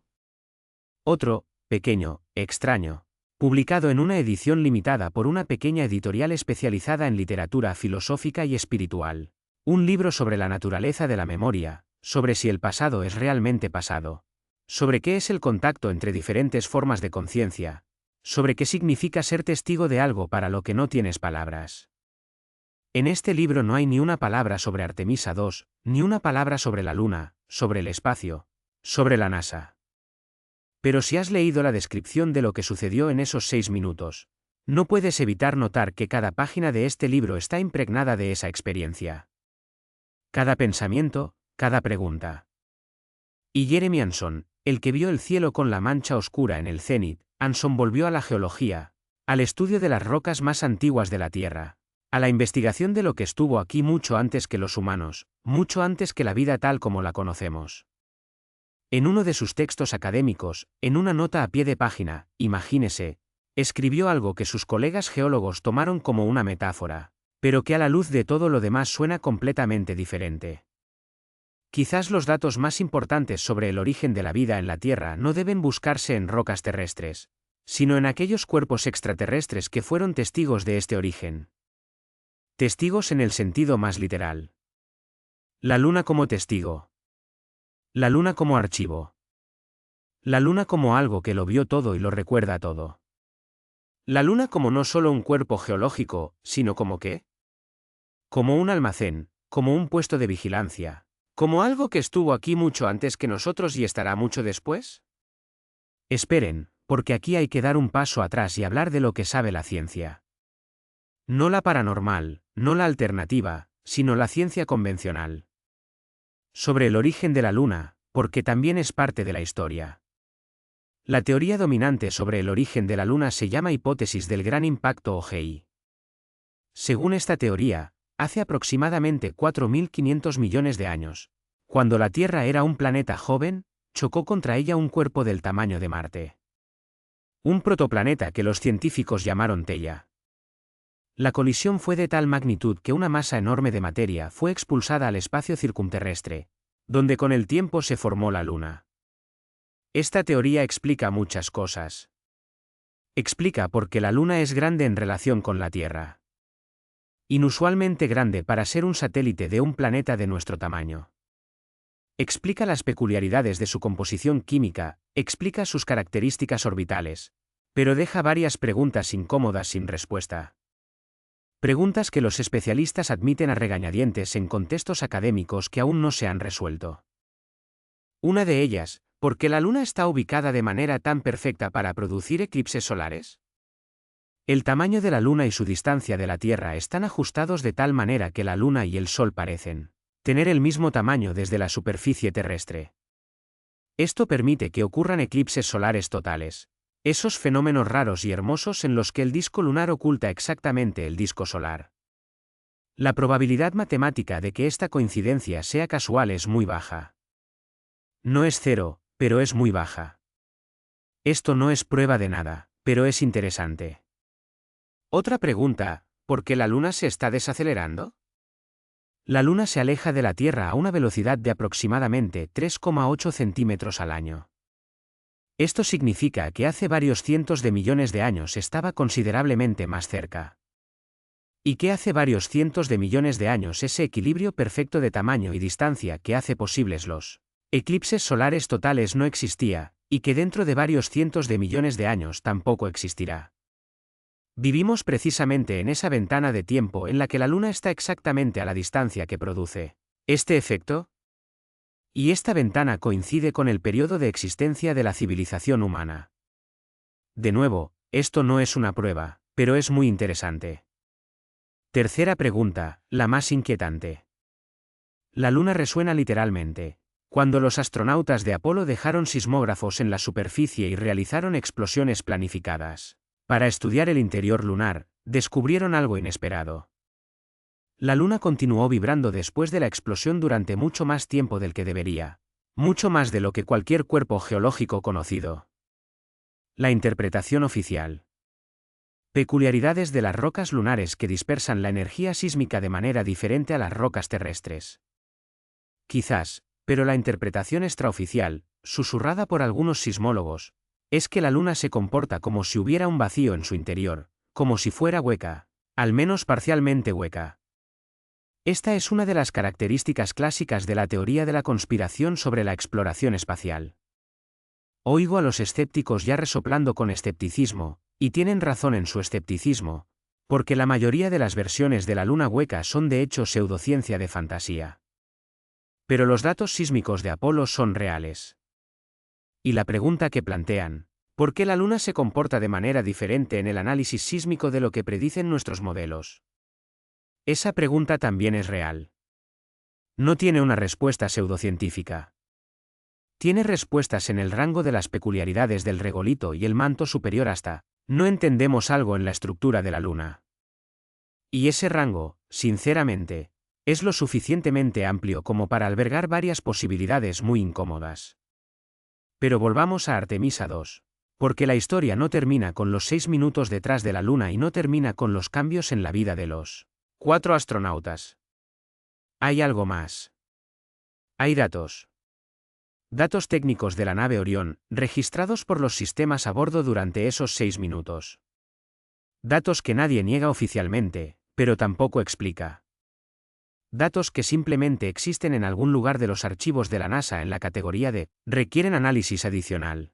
Otro, pequeño, extraño, publicado en una edición limitada por una pequeña editorial especializada en literatura filosófica y espiritual. Un libro sobre la naturaleza de la memoria, sobre si el pasado es realmente pasado, sobre qué es el contacto entre diferentes formas de conciencia, sobre qué significa ser testigo de algo para lo que no tienes palabras. En este libro no hay ni una palabra sobre Artemisa II, ni una palabra sobre la Luna, sobre el espacio, sobre la NASA. Pero si has leído la descripción de lo que sucedió en esos 6 minutos, no puedes evitar notar que cada página de este libro está impregnada de esa experiencia. cada pensamiento, cada pregunta. Y Jeremy Anson, el que vio el cielo con la mancha oscura en el cénit, Anson volvió a la geología, al estudio de las rocas más antiguas de la Tierra, a la investigación de lo que estuvo aquí mucho antes que los humanos, mucho antes que la vida tal como la conocemos. En uno de sus textos académicos, en una nota a pie de página, imagínese, escribió algo que sus colegas geólogos tomaron como una metáfora, pero que a la luz de todo lo demás suena completamente diferente. Quizás los datos más importantes sobre el origen de la vida en la Tierra no deben buscarse en rocas terrestres, sino en aquellos cuerpos extraterrestres que fueron testigos de este origen. Testigos en el sentido más literal. La Luna como testigo. La Luna como archivo. La Luna como algo que lo vio todo y lo recuerda todo. La Luna como no solo un cuerpo geológico, sino como ¿qué? Como un almacén, como un puesto de vigilancia, como algo que estuvo aquí mucho antes que nosotros y estará mucho después. Esperen, porque aquí hay que dar un paso atrás y hablar de lo que sabe la ciencia. No la paranormal, no la alternativa, sino la ciencia convencional. Sobre el origen de la Luna, porque también es parte de la historia. La teoría dominante sobre el origen de la Luna se llama hipótesis del gran impacto o GI. Según esta teoría, hace aproximadamente 4.500 millones de años, cuando la Tierra era un planeta joven, chocó contra ella un cuerpo del tamaño de Marte. Un protoplaneta que los científicos llamaron Theia. La colisión fue de tal magnitud que una masa enorme de materia fue expulsada al espacio circunterrestre, donde con el tiempo se formó la Luna. Esta teoría explica muchas cosas. Explica por qué la Luna es grande en relación con la Tierra. Inusualmente grande para ser un satélite de un planeta de nuestro tamaño. Explica las peculiaridades de su composición química, explica sus características orbitales, pero deja varias preguntas incómodas sin respuesta. Preguntas que los especialistas admiten a regañadientes en contextos académicos que aún no se han resuelto. Una de ellas, ¿por qué la Luna está ubicada de manera tan perfecta para producir eclipses solares? El tamaño de la Luna y su distancia de la Tierra están ajustados de tal manera que la Luna y el Sol parecen tener el mismo tamaño desde la superficie terrestre. Esto permite que ocurran eclipses solares totales, esos fenómenos raros y hermosos en los que el disco lunar oculta exactamente el disco solar. La probabilidad matemática de que esta coincidencia sea casual es muy baja. No es cero, pero es muy baja. Esto no es prueba de nada, pero es interesante. Otra pregunta, ¿por qué la Luna se está desacelerando? La Luna se aleja de la Tierra a una velocidad de aproximadamente 3,8 centímetros al año. Esto significa que hace varios cientos de millones de años estaba considerablemente más cerca. Y que hace varios cientos de millones de años ese equilibrio perfecto de tamaño y distancia que hace posibles los eclipses solares totales no existía, y que dentro de varios cientos de millones de años tampoco existirá. Vivimos precisamente en esa ventana de tiempo en la que la Luna está exactamente a la distancia que produce este efecto. Y esta ventana coincide con el periodo de existencia de la civilización humana. De nuevo, esto no es una prueba, pero es muy interesante. Tercera pregunta, la más inquietante. La Luna resuena literalmente. Cuando los astronautas de Apolo dejaron sismógrafos en la superficie y realizaron explosiones planificadas para estudiar el interior lunar, descubrieron algo inesperado. La Luna continuó vibrando después de la explosión durante mucho más tiempo del que debería, mucho más de lo que cualquier cuerpo geológico conocido. La interpretación oficial. Peculiaridades de las rocas lunares que dispersan la energía sísmica de manera diferente a las rocas terrestres. Quizás, pero la interpretación extraoficial, susurrada por algunos sismólogos, es que la Luna se comporta como si hubiera un vacío en su interior, como si fuera hueca, al menos parcialmente hueca. Esta es una de las características clásicas de la teoría de la conspiración sobre la exploración espacial. Oigo a los escépticos ya resoplando con escepticismo, y tienen razón en su escepticismo, porque la mayoría de las versiones de la Luna hueca son de hecho pseudociencia de fantasía. Pero los datos sísmicos de Apolo son reales. Y la pregunta que plantean, ¿por qué la Luna se comporta de manera diferente en el análisis sísmico de lo que predicen nuestros modelos? Esa pregunta también es real. No tiene una respuesta pseudocientífica. Tiene respuestas en el rango de las peculiaridades del regolito y el manto superior hasta, no entendemos algo en la estructura de la Luna. Y ese rango, sinceramente, es lo suficientemente amplio como para albergar varias posibilidades muy incómodas. Pero volvamos a Artemisa 2. Porque la historia no termina con los 6 minutos detrás de la Luna y no termina con los cambios en la vida de los 4 astronautas. Hay algo más. Hay datos. Datos técnicos de la nave Orión, registrados por los sistemas a bordo durante esos 6 minutos. Datos que nadie niega oficialmente, pero tampoco explica. Datos que simplemente existen en algún lugar de los archivos de la NASA en la categoría de requieren análisis adicional.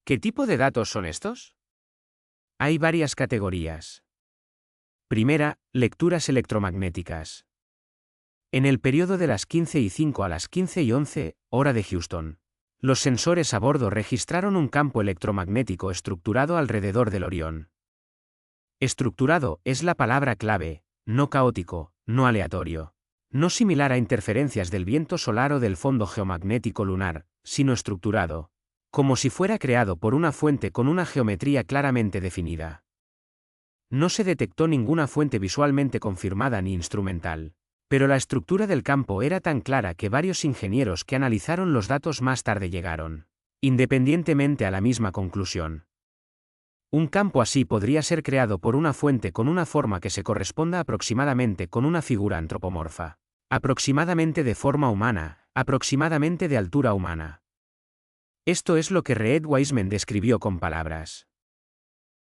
¿Qué tipo de datos son estos? Hay varias categorías. Primera, lecturas electromagnéticas. En el periodo de las 15:05 a las 15:11, hora de Houston, los sensores a bordo registraron un campo electromagnético estructurado alrededor del Orión. Estructurado es la palabra clave, no caótico, no aleatorio, no similar a interferencias del viento solar o del fondo geomagnético lunar, sino estructurado, como si fuera creado por una fuente con una geometría claramente definida. No se detectó ninguna fuente visualmente confirmada ni instrumental, pero la estructura del campo era tan clara que varios ingenieros que analizaron los datos más tarde llegaron, independientemente, a la misma conclusión. Un campo así podría ser creado por una fuente con una forma que se corresponda aproximadamente con una figura antropomorfa, aproximadamente de forma humana, aproximadamente de altura humana. Esto es lo que Reed Wiseman describió con palabras.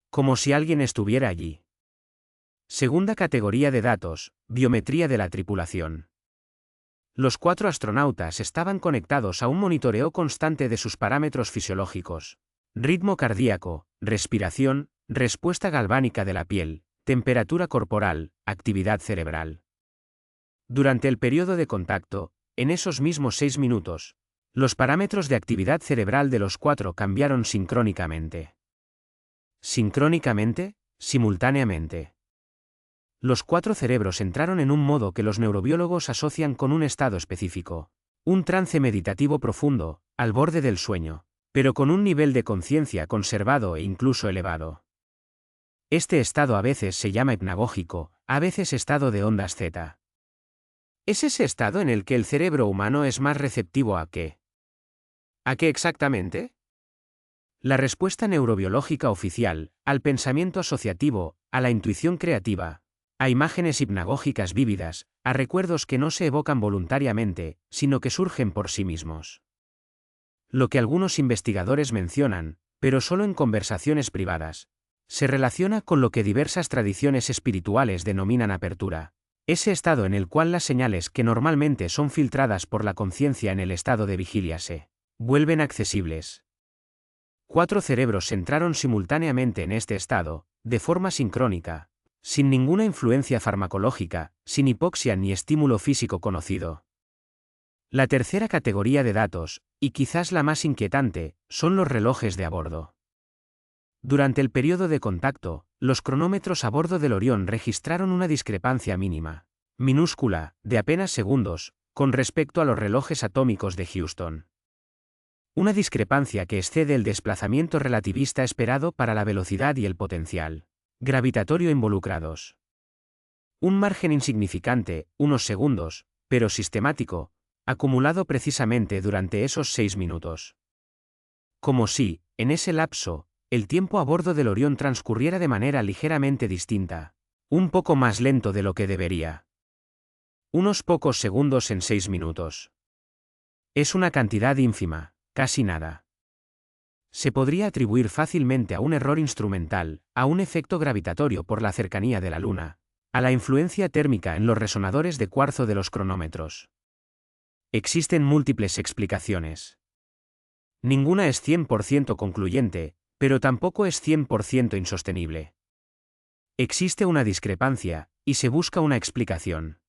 Como si alguien estuviera allí. Segunda categoría de datos, biometría de la tripulación. Los 4 astronautas estaban conectados a un monitoreo constante de sus parámetros fisiológicos: ritmo cardíaco, respiración, respuesta galvánica de la piel, temperatura corporal, actividad cerebral. Durante el periodo de contacto, en esos mismos 6 minutos, los parámetros de actividad cerebral de los 4 cambiaron sincrónicamente. ¿Sincrónicamente? Simultáneamente. Los 4 cerebros entraron en un modo que los neurobiólogos asocian con un estado específico, un trance meditativo profundo, al borde del sueño, pero con un nivel de conciencia conservado e incluso elevado. Este estado a veces se llama hipnagógico, a veces estado de ondas Z. ¿Es ese estado en el que el cerebro humano es más receptivo a qué? ¿A qué exactamente? La respuesta neurobiológica oficial, al pensamiento asociativo, a la intuición creativa, a imágenes hipnagógicas vívidas, a recuerdos que no se evocan voluntariamente, sino que surgen por sí mismos. Lo que algunos investigadores mencionan, pero solo en conversaciones privadas, se relaciona con lo que diversas tradiciones espirituales denominan apertura, ese estado en el cual las señales que normalmente son filtradas por la conciencia en el estado de vigilia se vuelven accesibles. 4 cerebros entraron simultáneamente en este estado, de forma sincrónica, sin ninguna influencia farmacológica, sin hipoxia ni estímulo físico conocido. La tercera categoría de datos, y quizás la más inquietante, son los relojes de a bordo. Durante el periodo de contacto, los cronómetros a bordo del Orión registraron una discrepancia mínima, minúscula, de apenas segundos, con respecto a los relojes atómicos de Houston. Una discrepancia que excede el desplazamiento relativista esperado para la velocidad y el potencial gravitatorio involucrados. Un margen insignificante, unos segundos, pero sistemático, acumulado precisamente durante esos 6 minutos. Como si, en ese lapso, el tiempo a bordo del Orión transcurriera de manera ligeramente distinta, un poco más lento de lo que debería. Unos pocos segundos en 6 minutos. Es una cantidad ínfima, casi nada. Se podría atribuir fácilmente a un error instrumental, a un efecto gravitatorio por la cercanía de la Luna, a la influencia térmica en los resonadores de cuarzo de los cronómetros. Existen múltiples explicaciones. Ninguna es 100% concluyente, pero tampoco es 100% insostenible. Existe una discrepancia, y se busca una explicación.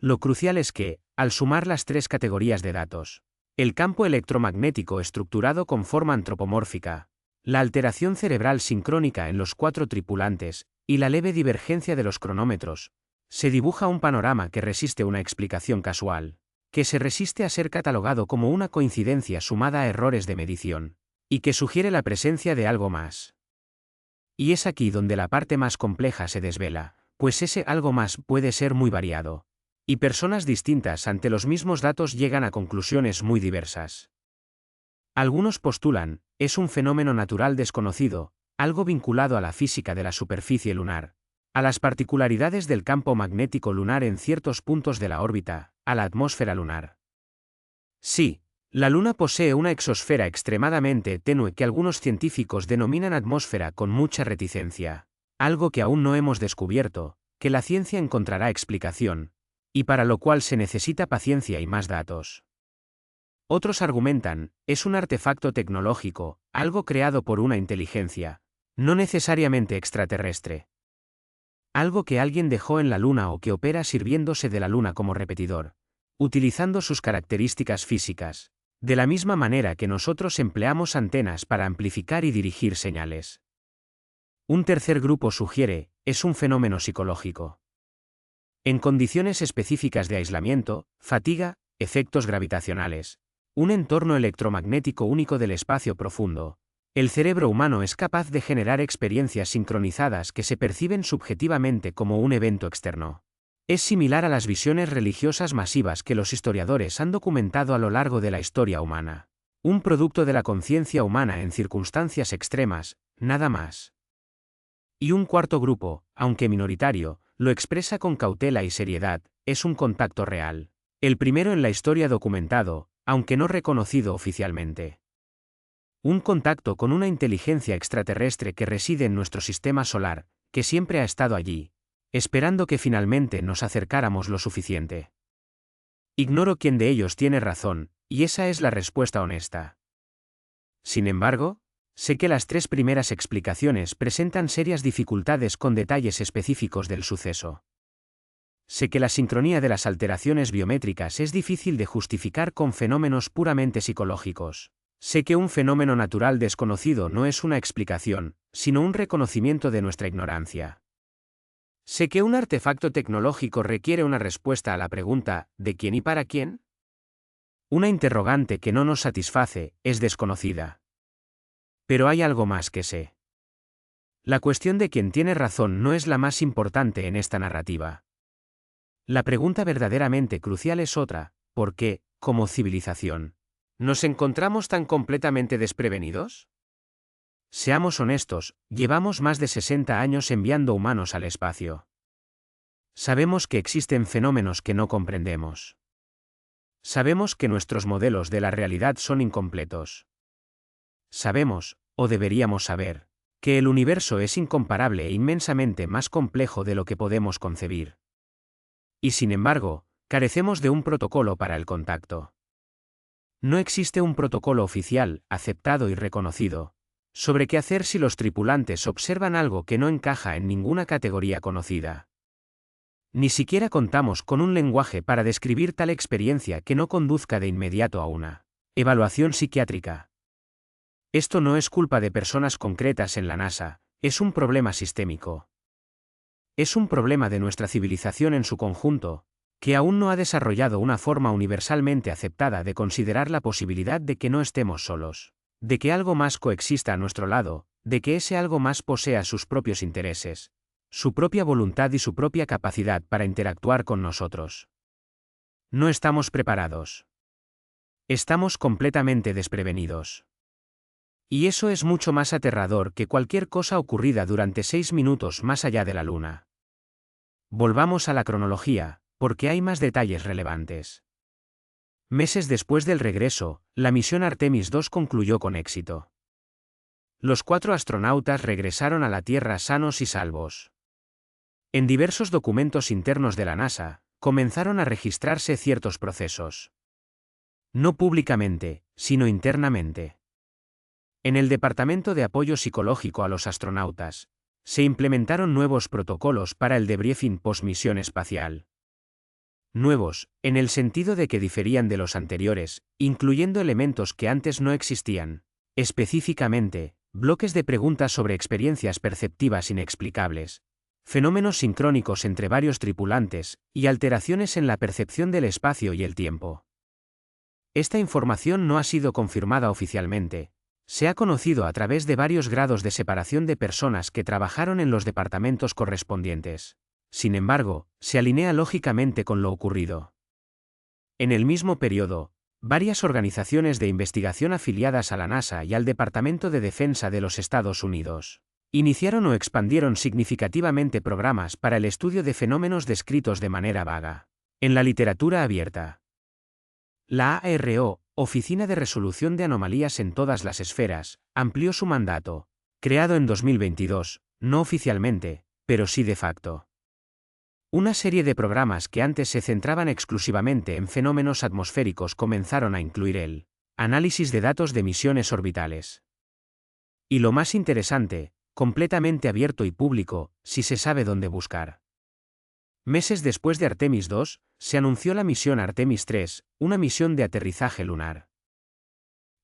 Lo crucial es que, al sumar las 3 categorías de datos, el campo electromagnético estructurado con forma antropomórfica, la alteración cerebral sincrónica en los 4 tripulantes, y la leve divergencia de los cronómetros, Se dibuja un panorama que resiste una explicación casual, que se resiste a ser catalogado como una coincidencia sumada a errores de medición, y que sugiere la presencia de algo más. Y es aquí donde la parte más compleja se desvela, pues ese algo más puede ser muy variado, y personas distintas ante los mismos datos llegan a conclusiones muy diversas. Algunos postulan, es un fenómeno natural desconocido, algo vinculado a la física de la superficie lunar, a las particularidades del campo magnético lunar en ciertos puntos de la órbita, a la atmósfera lunar. Sí, la Luna posee una exosfera extremadamente tenue que algunos científicos denominan atmósfera con mucha reticencia, algo que aún no hemos descubierto, que la ciencia encontrará explicación, y para lo cual se necesita paciencia y más datos. Otros argumentan, es un artefacto tecnológico, algo creado por una inteligencia, no necesariamente extraterrestre. Algo que alguien dejó en la Luna o que opera sirviéndose de la Luna como repetidor, utilizando sus características físicas, de la misma manera que nosotros empleamos antenas para amplificar y dirigir señales. Un tercer grupo sugiere, es un fenómeno psicológico. En condiciones específicas de aislamiento, fatiga, efectos gravitacionales, un entorno electromagnético único del espacio profundo, el cerebro humano es capaz de generar experiencias sincronizadas que se perciben subjetivamente como un evento externo. Es similar a las visiones religiosas masivas que los historiadores han documentado a lo largo de la historia humana. Un producto de la conciencia humana en circunstancias extremas, nada más. Y un cuarto grupo, aunque minoritario, lo expresa con cautela y seriedad, es un contacto real. El primero en la historia documentado, aunque no reconocido oficialmente. Un contacto con una inteligencia extraterrestre que reside en nuestro sistema solar, que siempre ha estado allí, esperando que finalmente nos acercáramos lo suficiente. Ignoro quién de ellos tiene razón, y esa es la respuesta honesta. Sin embargo, sé que las tres primeras explicaciones presentan serias dificultades con detalles específicos del suceso. Sé que la sincronía de las alteraciones biométricas es difícil de justificar con fenómenos puramente psicológicos. Sé que un fenómeno natural desconocido no es una explicación, sino un reconocimiento de nuestra ignorancia. Sé que un artefacto tecnológico requiere una respuesta a la pregunta, ¿de quién y para quién? Una interrogante que no nos satisface, es desconocida. Pero hay algo más que sé. La cuestión de quién tiene razón no es la más importante en esta narrativa. La pregunta verdaderamente crucial es otra, ¿por qué, como civilización, nos encontramos tan completamente desprevenidos? Seamos honestos, llevamos más de 60 años enviando humanos al espacio. Sabemos que existen fenómenos que no comprendemos. Sabemos que nuestros modelos de la realidad son incompletos. Sabemos, o deberíamos saber, que el universo es incomparable e inmensamente más complejo de lo que podemos concebir. Y sin embargo, carecemos de un protocolo para el contacto. No existe un protocolo oficial, aceptado y reconocido, sobre qué hacer si los tripulantes observan algo que no encaja en ninguna categoría conocida. Ni siquiera contamos con un lenguaje para describir tal experiencia que no conduzca de inmediato a una evaluación psiquiátrica. Esto no es culpa de personas concretas en la NASA, es un problema sistémico. Es un problema de nuestra civilización en su conjunto, que aún no ha desarrollado una forma universalmente aceptada de considerar la posibilidad de que no estemos solos, de que algo más coexista a nuestro lado, de que ese algo más posea sus propios intereses, su propia voluntad y su propia capacidad para interactuar con nosotros. No estamos preparados. Estamos completamente desprevenidos. Y eso es mucho más aterrador que cualquier cosa ocurrida durante 6 minutos más allá de la Luna. Volvamos a la cronología, porque hay más detalles relevantes. Meses después del regreso, la misión Artemis II concluyó con éxito. Los 4 astronautas regresaron a la Tierra sanos y salvos. En diversos documentos internos de la NASA, comenzaron a registrarse ciertos procesos. No públicamente, sino internamente. En el Departamento de Apoyo Psicológico a los Astronautas, se implementaron nuevos protocolos para el debriefing post-misión espacial. Nuevos, en el sentido de que diferían de los anteriores, incluyendo elementos que antes no existían. Específicamente, bloques de preguntas sobre experiencias perceptivas inexplicables, fenómenos sincrónicos entre varios tripulantes, y alteraciones en la percepción del espacio y el tiempo. Esta información no ha sido confirmada oficialmente. Se ha conocido a través de varios grados de separación de personas que trabajaron en los departamentos correspondientes. Sin embargo, se alinea lógicamente con lo ocurrido. En el mismo periodo, varias organizaciones de investigación afiliadas a la NASA y al Departamento de Defensa de los Estados Unidos iniciaron o expandieron significativamente programas para el estudio de fenómenos descritos de manera vaga en la literatura abierta. La ARO, Oficina de Resolución de Anomalías en Todas las Esferas, amplió su mandato, creado en 2022, no oficialmente, pero sí de facto. Una serie de programas que antes se centraban exclusivamente en fenómenos atmosféricos comenzaron a incluir el análisis de datos de misiones orbitales. Y lo más interesante, completamente abierto y público, si se sabe dónde buscar. Meses después de Artemis II, se anunció la misión Artemis III, una misión de aterrizaje lunar.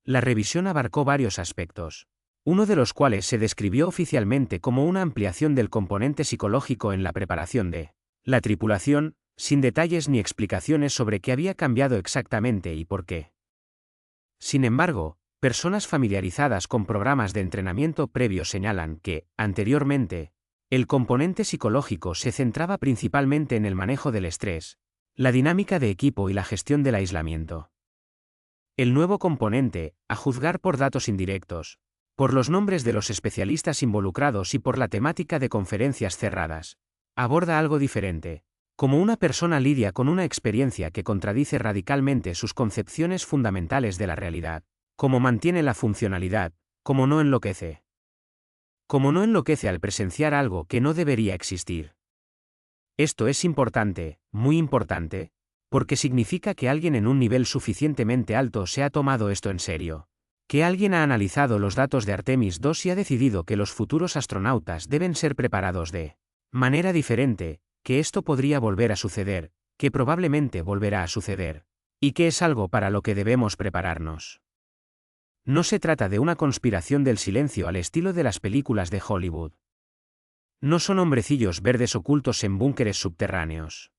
La revisión abarcó varios aspectos, uno de los cuales se describió oficialmente como una ampliación del componente psicológico en la preparación de la tripulación, sin detalles ni explicaciones sobre qué había cambiado exactamente y por qué. Sin embargo, personas familiarizadas con programas de entrenamiento previo señalan que, anteriormente, el componente psicológico se centraba principalmente en el manejo del estrés, la dinámica de equipo y la gestión del aislamiento. El nuevo componente, a juzgar por datos indirectos, por los nombres de los especialistas involucrados y por la temática de conferencias cerradas, aborda algo diferente, como una persona lidia con una experiencia que contradice radicalmente sus concepciones fundamentales de la realidad, cómo mantiene la funcionalidad, cómo no enloquece. Como no enloquece al presenciar algo que no debería existir. Esto es importante, muy importante, porque significa que alguien en un nivel suficientemente alto se ha tomado esto en serio. Que alguien ha analizado los datos de Artemis II y ha decidido que los futuros astronautas deben ser preparados de manera diferente, que esto podría volver a suceder, que probablemente volverá a suceder, y que es algo para lo que debemos prepararnos. No se trata de una conspiración del silencio al estilo de las películas de Hollywood. No son hombrecillos verdes ocultos en búnkeres subterráneos.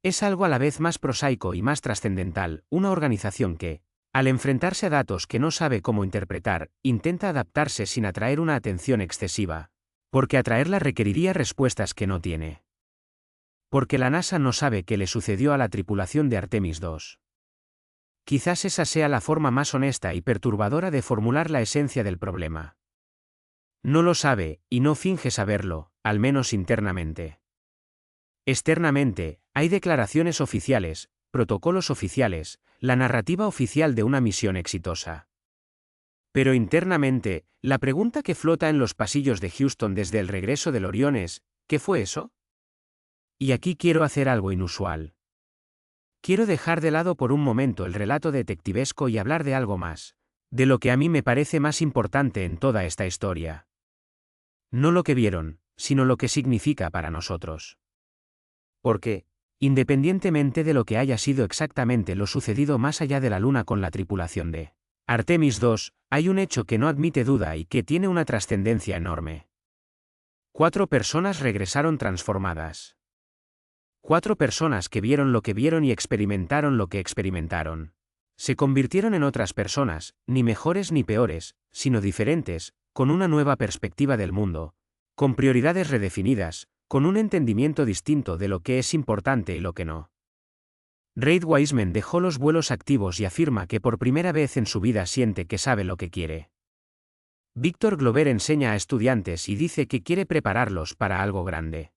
Es algo a la vez más prosaico y más trascendental, una organización que, al enfrentarse a datos que no sabe cómo interpretar, intenta adaptarse sin atraer una atención excesiva, porque atraerla requeriría respuestas que no tiene. Porque la NASA no sabe qué le sucedió a la tripulación de Artemis II. Quizás esa sea la forma más honesta y perturbadora de formular la esencia del problema. No lo sabe, y no finge saberlo, al menos internamente. Externamente, hay declaraciones oficiales, protocolos oficiales, la narrativa oficial de una misión exitosa. Pero internamente, la pregunta que flota en los pasillos de Houston desde el regreso del Orión es, ¿qué fue eso? Y aquí quiero hacer algo inusual. Quiero dejar de lado por un momento el relato detectivesco y hablar de algo más, de lo que a mí me parece más importante en toda esta historia. No lo que vieron, sino lo que significa para nosotros. Porque, independientemente de lo que haya sido exactamente lo sucedido más allá de la Luna con la tripulación de Artemis II, hay un hecho que no admite duda y que tiene una trascendencia enorme. 4 personas regresaron transformadas. 4 personas que vieron lo que vieron y experimentaron lo que experimentaron. Se convirtieron en otras personas, ni mejores ni peores, sino diferentes, con una nueva perspectiva del mundo, con prioridades redefinidas, con un entendimiento distinto de lo que es importante y lo que no. Reid Wiseman dejó los vuelos activos y afirma que por primera vez en su vida siente que sabe lo que quiere. Víctor Glover enseña a estudiantes y dice que quiere prepararlos para algo grande.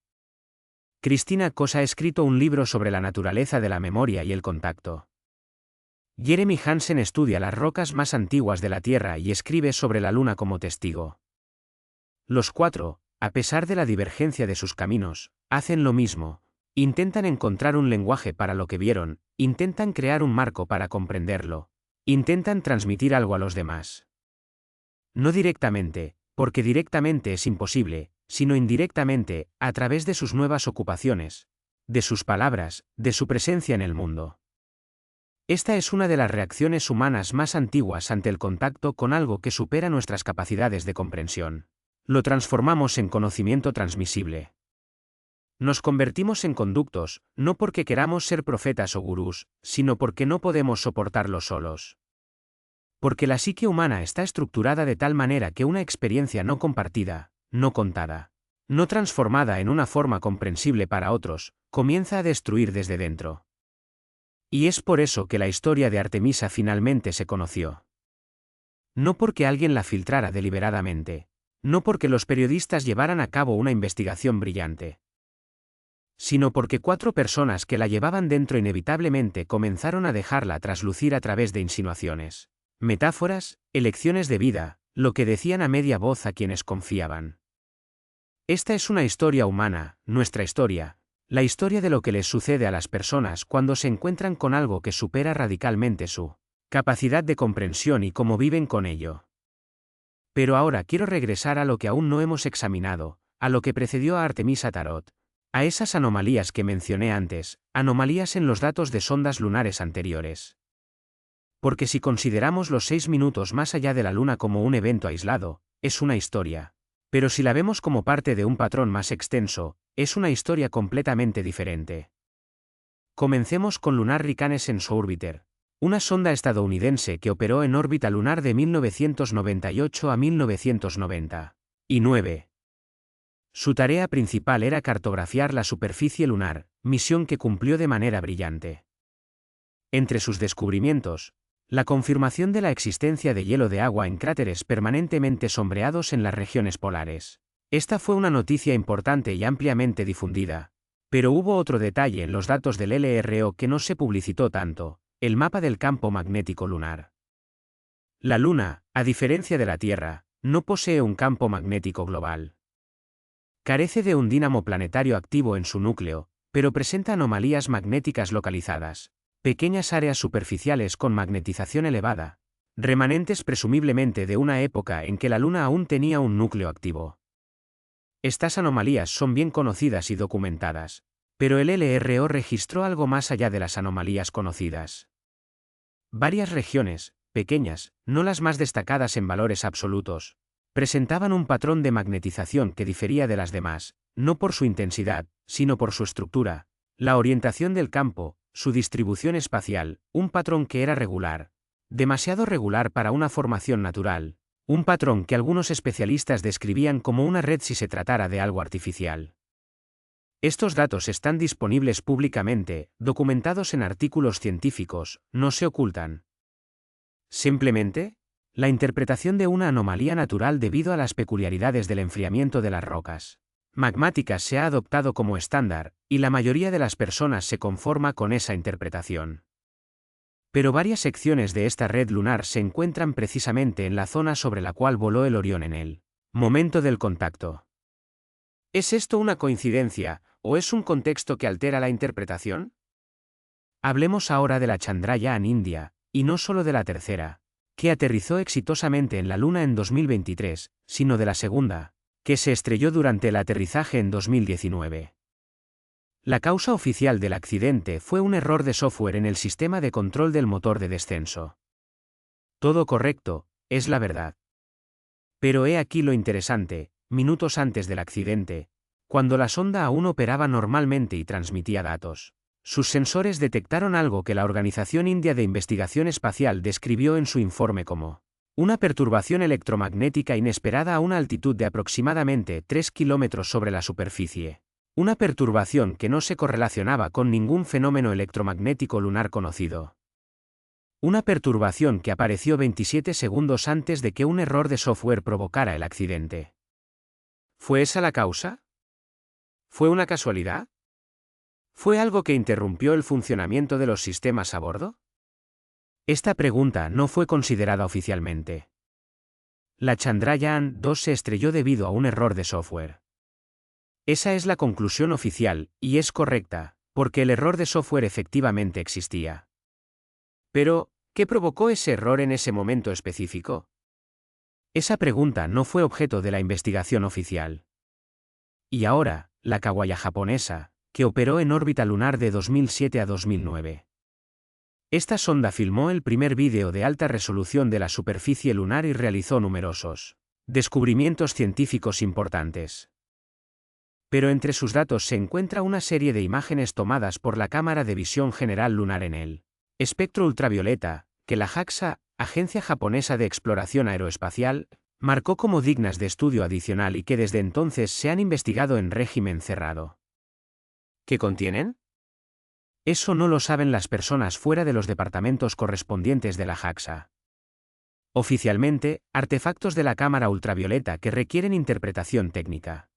Cristina Koss ha escrito un libro sobre la naturaleza de la memoria y el contacto. Jeremy Hansen estudia las rocas más antiguas de la Tierra y escribe sobre la Luna como testigo. Los 4, a pesar de la divergencia de sus caminos, hacen lo mismo. Intentan encontrar un lenguaje para lo que vieron, intentan crear un marco para comprenderlo, intentan transmitir algo a los demás. No directamente, porque directamente es imposible, sino indirectamente, a través de sus nuevas ocupaciones, de sus palabras, de su presencia en el mundo. Esta es una de las reacciones humanas más antiguas ante el contacto con algo que supera nuestras capacidades de comprensión. Lo transformamos en conocimiento transmisible. Nos convertimos en conductos, no porque queramos ser profetas o gurús, sino porque no podemos soportarlo solos. Porque la psique humana está estructurada de tal manera que una experiencia no compartida, no contada, no transformada en una forma comprensible para otros, comienza a destruir desde dentro. Y es por eso que la historia de Artemisa finalmente se conoció. No porque alguien la filtrara deliberadamente, no porque los periodistas llevaran a cabo una investigación brillante, sino porque 4 personas que la llevaban dentro inevitablemente comenzaron a dejarla traslucir a través de insinuaciones, metáforas, elecciones de vida, lo que decían a media voz a quienes confiaban. Esta es una historia humana, nuestra historia, la historia de lo que les sucede a las personas cuando se encuentran con algo que supera radicalmente su capacidad de comprensión y cómo viven con ello. Pero ahora quiero regresar a lo que aún no hemos examinado, a lo que precedió a Artemisa Tarot, a esas anomalías que mencioné antes, anomalías en los datos de sondas lunares anteriores. Porque si consideramos los 6 minutos más allá de la Luna como un evento aislado, es una historia. Pero si la vemos como parte de un patrón más extenso, es una historia completamente diferente. Comencemos con Lunar Reconnaissance Orbiter, una sonda estadounidense que operó en órbita lunar de 1998 a 1999. Su tarea principal era cartografiar la superficie lunar, misión que cumplió de manera brillante. Entre sus descubrimientos, la confirmación de la existencia de hielo de agua en cráteres permanentemente sombreados en las regiones polares. Esta fue una noticia importante y ampliamente difundida. Pero hubo otro detalle en los datos del LRO que no se publicitó tanto: el mapa del campo magnético lunar. La Luna, a diferencia de la Tierra, no posee un campo magnético global. Carece de un dínamo planetario activo en su núcleo, pero presenta anomalías magnéticas localizadas, pequeñas áreas superficiales con magnetización elevada, remanentes presumiblemente de una época en que la Luna aún tenía un núcleo activo. Estas anomalías son bien conocidas y documentadas, pero el LRO registró algo más allá de las anomalías conocidas. Varias regiones, pequeñas, no las más destacadas en valores absolutos, presentaban un patrón de magnetización que difería de las demás, no por su intensidad, sino por su estructura, la orientación del campo, su distribución espacial, un patrón que era regular, demasiado regular para una formación natural, un patrón que algunos especialistas describían como una red si se tratara de algo artificial. Estos datos están disponibles públicamente, documentados en artículos científicos, no se ocultan. Simplemente, la interpretación de una anomalía natural debido a las peculiaridades del enfriamiento de las rocas magmáticas se ha adoptado como estándar, y la mayoría de las personas se conforma con esa interpretación. Pero varias secciones de esta red lunar se encuentran precisamente en la zona sobre la cual voló el Orión en el momento del contacto. ¿Es esto una coincidencia, o es un contexto que altera la interpretación? Hablemos ahora de la Chandrayaan India, y no solo de la tercera, que aterrizó exitosamente en la Luna en 2023, sino de la segunda, que se estrelló durante el aterrizaje en 2019. La causa oficial del accidente fue un error de software en el sistema de control del motor de descenso. Todo correcto, es la verdad. Pero he aquí lo interesante: minutos antes del accidente, cuando la sonda aún operaba normalmente y transmitía datos, sus sensores detectaron algo que la Organización India de Investigación Espacial describió en su informe como una perturbación electromagnética inesperada a una altitud de aproximadamente 3 kilómetros sobre la superficie. Una perturbación que no se correlacionaba con ningún fenómeno electromagnético lunar conocido. Una perturbación que apareció 27 segundos antes de que un error de software provocara el accidente. ¿Fue esa la causa? ¿Fue una casualidad? ¿Fue algo que interrumpió el funcionamiento de los sistemas a bordo? Esta pregunta no fue considerada oficialmente. La Chandrayaan-2 se estrelló debido a un error de software. Esa es la conclusión oficial, y es correcta, porque el error de software efectivamente existía. Pero, ¿qué provocó ese error en ese momento específico? Esa pregunta no fue objeto de la investigación oficial. Y ahora, la Kawaii japonesa, que operó en órbita lunar de 2007 a 2009. Esta sonda filmó el primer vídeo de alta resolución de la superficie lunar y realizó numerosos descubrimientos científicos importantes. Pero entre sus datos se encuentra una serie de imágenes tomadas por la Cámara de Visión General Lunar en el espectro ultravioleta, que la JAXA, Agencia Japonesa de Exploración Aeroespacial, marcó como dignas de estudio adicional y que desde entonces se han investigado en régimen cerrado. ¿Qué contienen? Eso no lo saben las personas fuera de los departamentos correspondientes de la JAXA. Oficialmente, artefactos de la cámara ultravioleta que requieren interpretación técnica.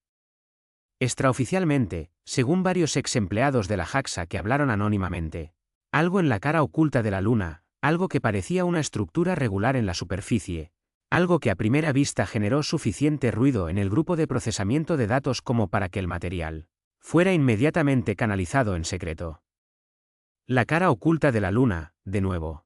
Extraoficialmente, según varios ex empleados de la JAXA que hablaron anónimamente, algo en la cara oculta de la Luna, algo que parecía una estructura regular en la superficie, algo que a primera vista generó suficiente ruido en el grupo de procesamiento de datos como para que el material fuera inmediatamente canalizado en secreto. La cara oculta de la Luna, de nuevo.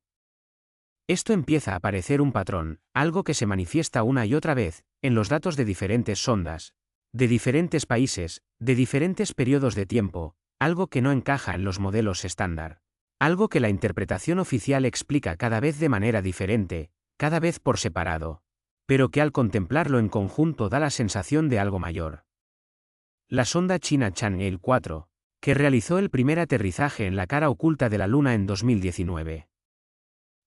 Esto empieza a parecer un patrón, algo que se manifiesta una y otra vez, en los datos de diferentes sondas, de diferentes países, de diferentes periodos de tiempo, algo que no encaja en los modelos estándar. Algo que la interpretación oficial explica cada vez de manera diferente, cada vez por separado, pero que al contemplarlo en conjunto da la sensación de algo mayor. La sonda china Chang'e 4, que realizó el primer aterrizaje en la cara oculta de la Luna en 2019.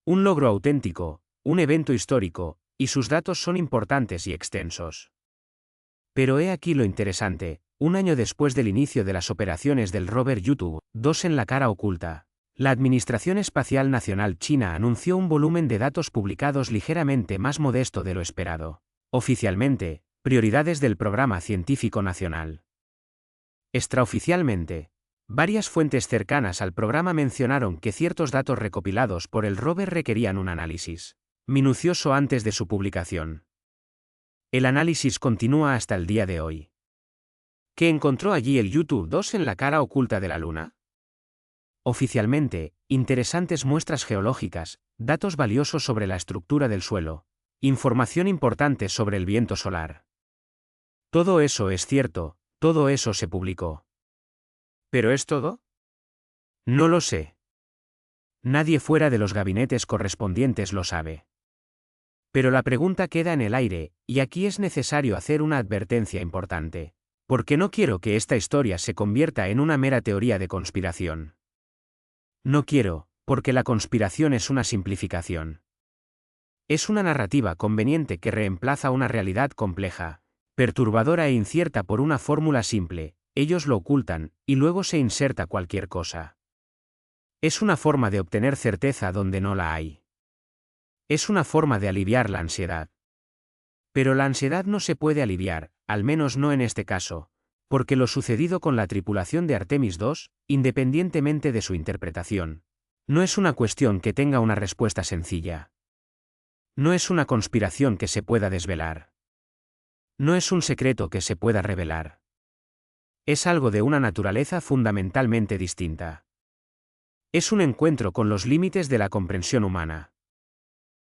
Un logro auténtico, un evento histórico, y sus datos son importantes y extensos. Pero he aquí lo interesante, un año después del inicio de las operaciones del rover YouTube 2 en la cara oculta, la Administración Espacial Nacional China anunció un volumen de datos publicados ligeramente más modesto de lo esperado. Oficialmente, prioridades del Programa Científico Nacional. Extraoficialmente, varias fuentes cercanas al programa mencionaron que ciertos datos recopilados por el rover requerían un análisis minucioso antes de su publicación. El análisis continúa hasta el día de hoy. ¿Qué encontró allí el YouTube 2 en la cara oculta de la Luna? Oficialmente, interesantes muestras geológicas, datos valiosos sobre la estructura del suelo, información importante sobre el viento solar. Todo eso es cierto, todo eso se publicó. ¿Pero es todo? No lo sé. Nadie fuera de los gabinetes correspondientes lo sabe. Pero la pregunta queda en el aire, y aquí es necesario hacer una advertencia importante. Porque no quiero que esta historia se convierta en una mera teoría de conspiración. No quiero, porque la conspiración es una simplificación. Es una narrativa conveniente que reemplaza una realidad compleja, perturbadora e incierta por una fórmula simple, ellos lo ocultan, y luego se inserta cualquier cosa. Es una forma de obtener certeza donde no la hay. Es una forma de aliviar la ansiedad. Pero la ansiedad no se puede aliviar, al menos no en este caso, porque lo sucedido con la tripulación de Artemis II, independientemente de su interpretación, no es una cuestión que tenga una respuesta sencilla. No es una conspiración que se pueda desvelar. No es un secreto que se pueda revelar. Es algo de una naturaleza fundamentalmente distinta. Es un encuentro con los límites de la comprensión humana.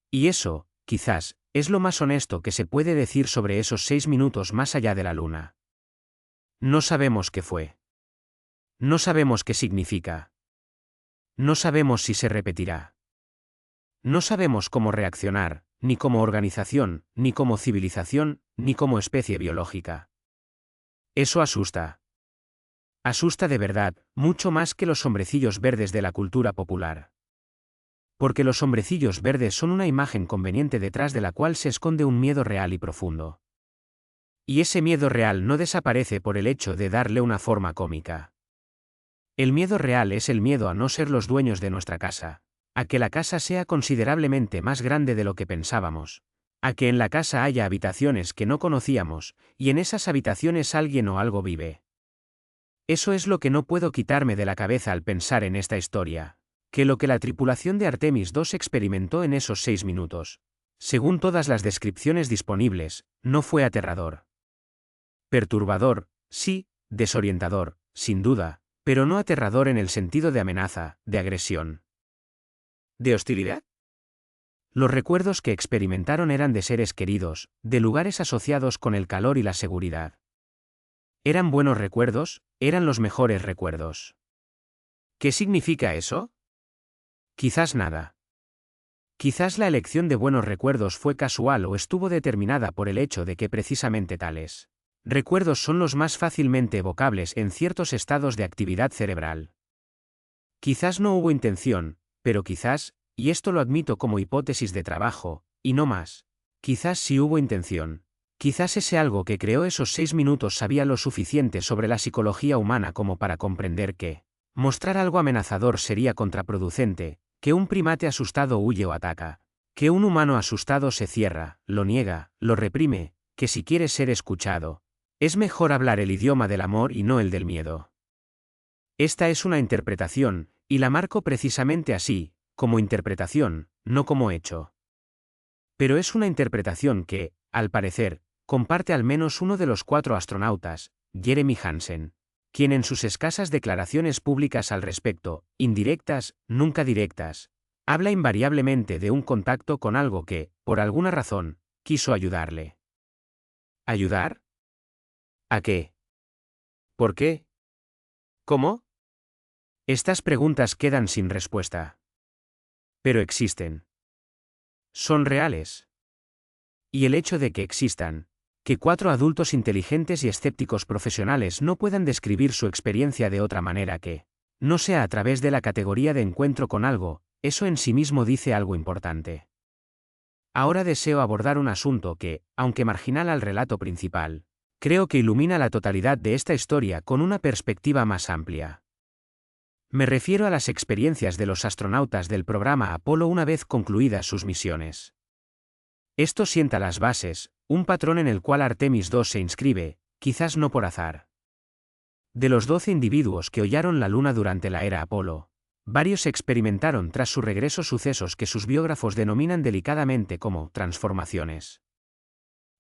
Y eso, quizás, es lo más honesto que se puede decir sobre esos 6 minutos más allá de la Luna. No sabemos qué fue. No sabemos qué significa. No sabemos si se repetirá. No sabemos cómo reaccionar, ni como organización, ni como civilización, ni como especie biológica. Eso asusta. Asusta de verdad, mucho más que los hombrecillos verdes de la cultura popular. Porque los hombrecillos verdes son una imagen conveniente detrás de la cual se esconde un miedo real y profundo. Y ese miedo real no desaparece por el hecho de darle una forma cómica. El miedo real es el miedo a no ser los dueños de nuestra casa, a que la casa sea considerablemente más grande de lo que pensábamos, a que en la casa haya habitaciones que no conocíamos, y en esas habitaciones alguien o algo vive. Eso es lo que no puedo quitarme de la cabeza al pensar en esta historia, que lo que la tripulación de Artemis II experimentó en esos 6 minutos, según todas las descripciones disponibles, no fue aterrador. Perturbador, sí, desorientador, sin duda, pero no aterrador en el sentido de amenaza, de agresión. ¿De hostilidad? Los recuerdos que experimentaron eran de seres queridos, de lugares asociados con el calor y la seguridad. ¿Eran buenos recuerdos? Eran los mejores recuerdos. ¿Qué significa eso? Quizás nada. Quizás la elección de buenos recuerdos fue casual o estuvo determinada por el hecho de que precisamente tales Recuerdos son los más fácilmente evocables en ciertos estados de actividad cerebral. Quizás no hubo intención, pero quizás, y esto lo admito como hipótesis de trabajo, y no más, quizás sí hubo intención. Quizás ese algo que creó esos 6 minutos sabía lo suficiente sobre la psicología humana como para comprender que mostrar algo amenazador sería contraproducente, que un primate asustado huye o ataca, que un humano asustado se cierra, lo niega, lo reprime, que si quiere ser escuchado, es mejor hablar el idioma del amor y no el del miedo. Esta es una interpretación, y la marco precisamente así, como interpretación, no como hecho. Pero es una interpretación que, al parecer, comparte al menos uno de los 4 astronautas, Jeremy Hansen, quien en sus escasas declaraciones públicas al respecto, indirectas, nunca directas, habla invariablemente de un contacto con algo que, por alguna razón, quiso ayudarle. ¿Ayudar? ¿A qué? ¿Por qué? ¿Cómo? Estas preguntas quedan sin respuesta. Pero existen. Son reales. Y el hecho de que existan, que 4 adultos inteligentes y escépticos profesionales no puedan describir su experiencia de otra manera que no sea a través de la categoría de encuentro con algo, eso en sí mismo dice algo importante. Ahora deseo abordar un asunto que, aunque marginal al relato principal, creo que ilumina la totalidad de esta historia con una perspectiva más amplia. Me refiero a las experiencias de los astronautas del programa Apolo una vez concluidas sus misiones. Esto sienta las bases, un patrón en el cual Artemis II se inscribe, quizás no por azar. De los 12 individuos que hollaron la Luna durante la era Apolo, varios experimentaron tras su regreso sucesos que sus biógrafos denominan delicadamente como transformaciones.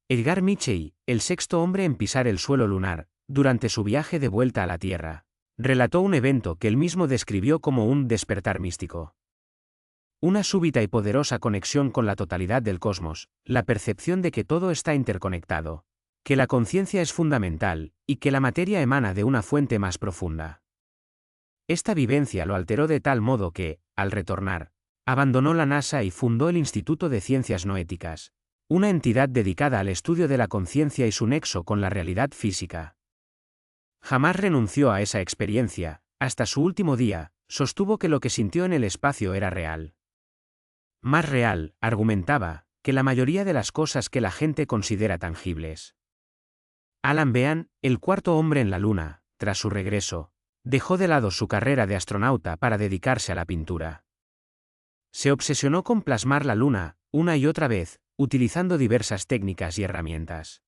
Edgar Mitchell, el 6º hombre en pisar el suelo lunar, durante su viaje de vuelta a la Tierra, relató un evento que él mismo describió como un despertar místico. Una súbita y poderosa conexión con la totalidad del cosmos, la percepción de que todo está interconectado, que la conciencia es fundamental, y que la materia emana de una fuente más profunda. Esta vivencia lo alteró de tal modo que, al retornar, abandonó la NASA y fundó el Instituto de Ciencias Noéticas, una entidad dedicada al estudio de la conciencia y su nexo con la realidad física. Jamás renunció a esa experiencia, hasta su último día, sostuvo que lo que sintió en el espacio era real. Más real, argumentaba, que la mayoría de las cosas que la gente considera tangibles. Alan Bean, el 4º hombre en la Luna, tras su regreso, dejó de lado su carrera de astronauta para dedicarse a la pintura. Se obsesionó con plasmar la Luna, una y otra vez, utilizando diversas técnicas y herramientas.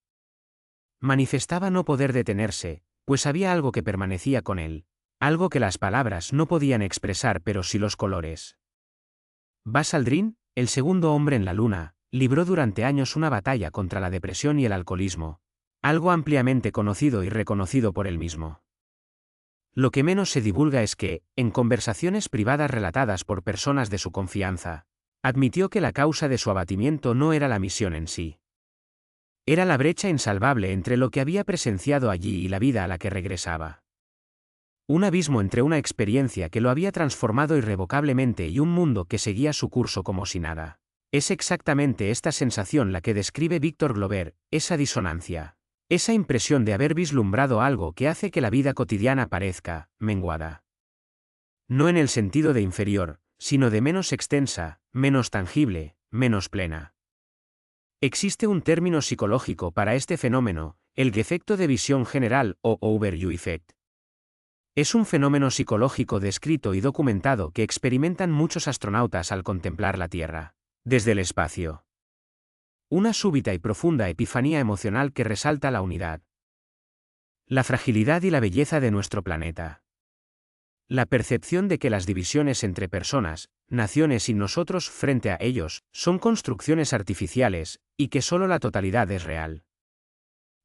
Manifestaba no poder detenerse, pues había algo que permanecía con él, algo que las palabras no podían expresar pero sí los colores. Buzz Aldrin, el 2º hombre en la Luna, libró durante años una batalla contra la depresión y el alcoholismo, algo ampliamente conocido y reconocido por él mismo. Lo que menos se divulga es que, en conversaciones privadas relatadas por personas de su confianza, admitió que la causa de su abatimiento no era la misión en sí. Era la brecha insalvable entre lo que había presenciado allí y la vida a la que regresaba. Un abismo entre una experiencia que lo había transformado irrevocablemente y un mundo que seguía su curso como si nada. Es exactamente esta sensación la que describe Víctor Glover, esa disonancia. Esa impresión de haber vislumbrado algo que hace que la vida cotidiana parezca menguada. No en el sentido de inferior, sino de menos extensa, menos tangible, menos plena. Existe un término psicológico para este fenómeno, el efecto de visión general o overview effect. Es un fenómeno psicológico descrito y documentado que experimentan muchos astronautas al contemplar la Tierra, desde el espacio. Una súbita y profunda epifanía emocional que resalta la unidad, la fragilidad y la belleza de nuestro planeta. La percepción de que las divisiones entre personas, naciones y nosotros frente a ellos, son construcciones artificiales, y que solo la totalidad es real.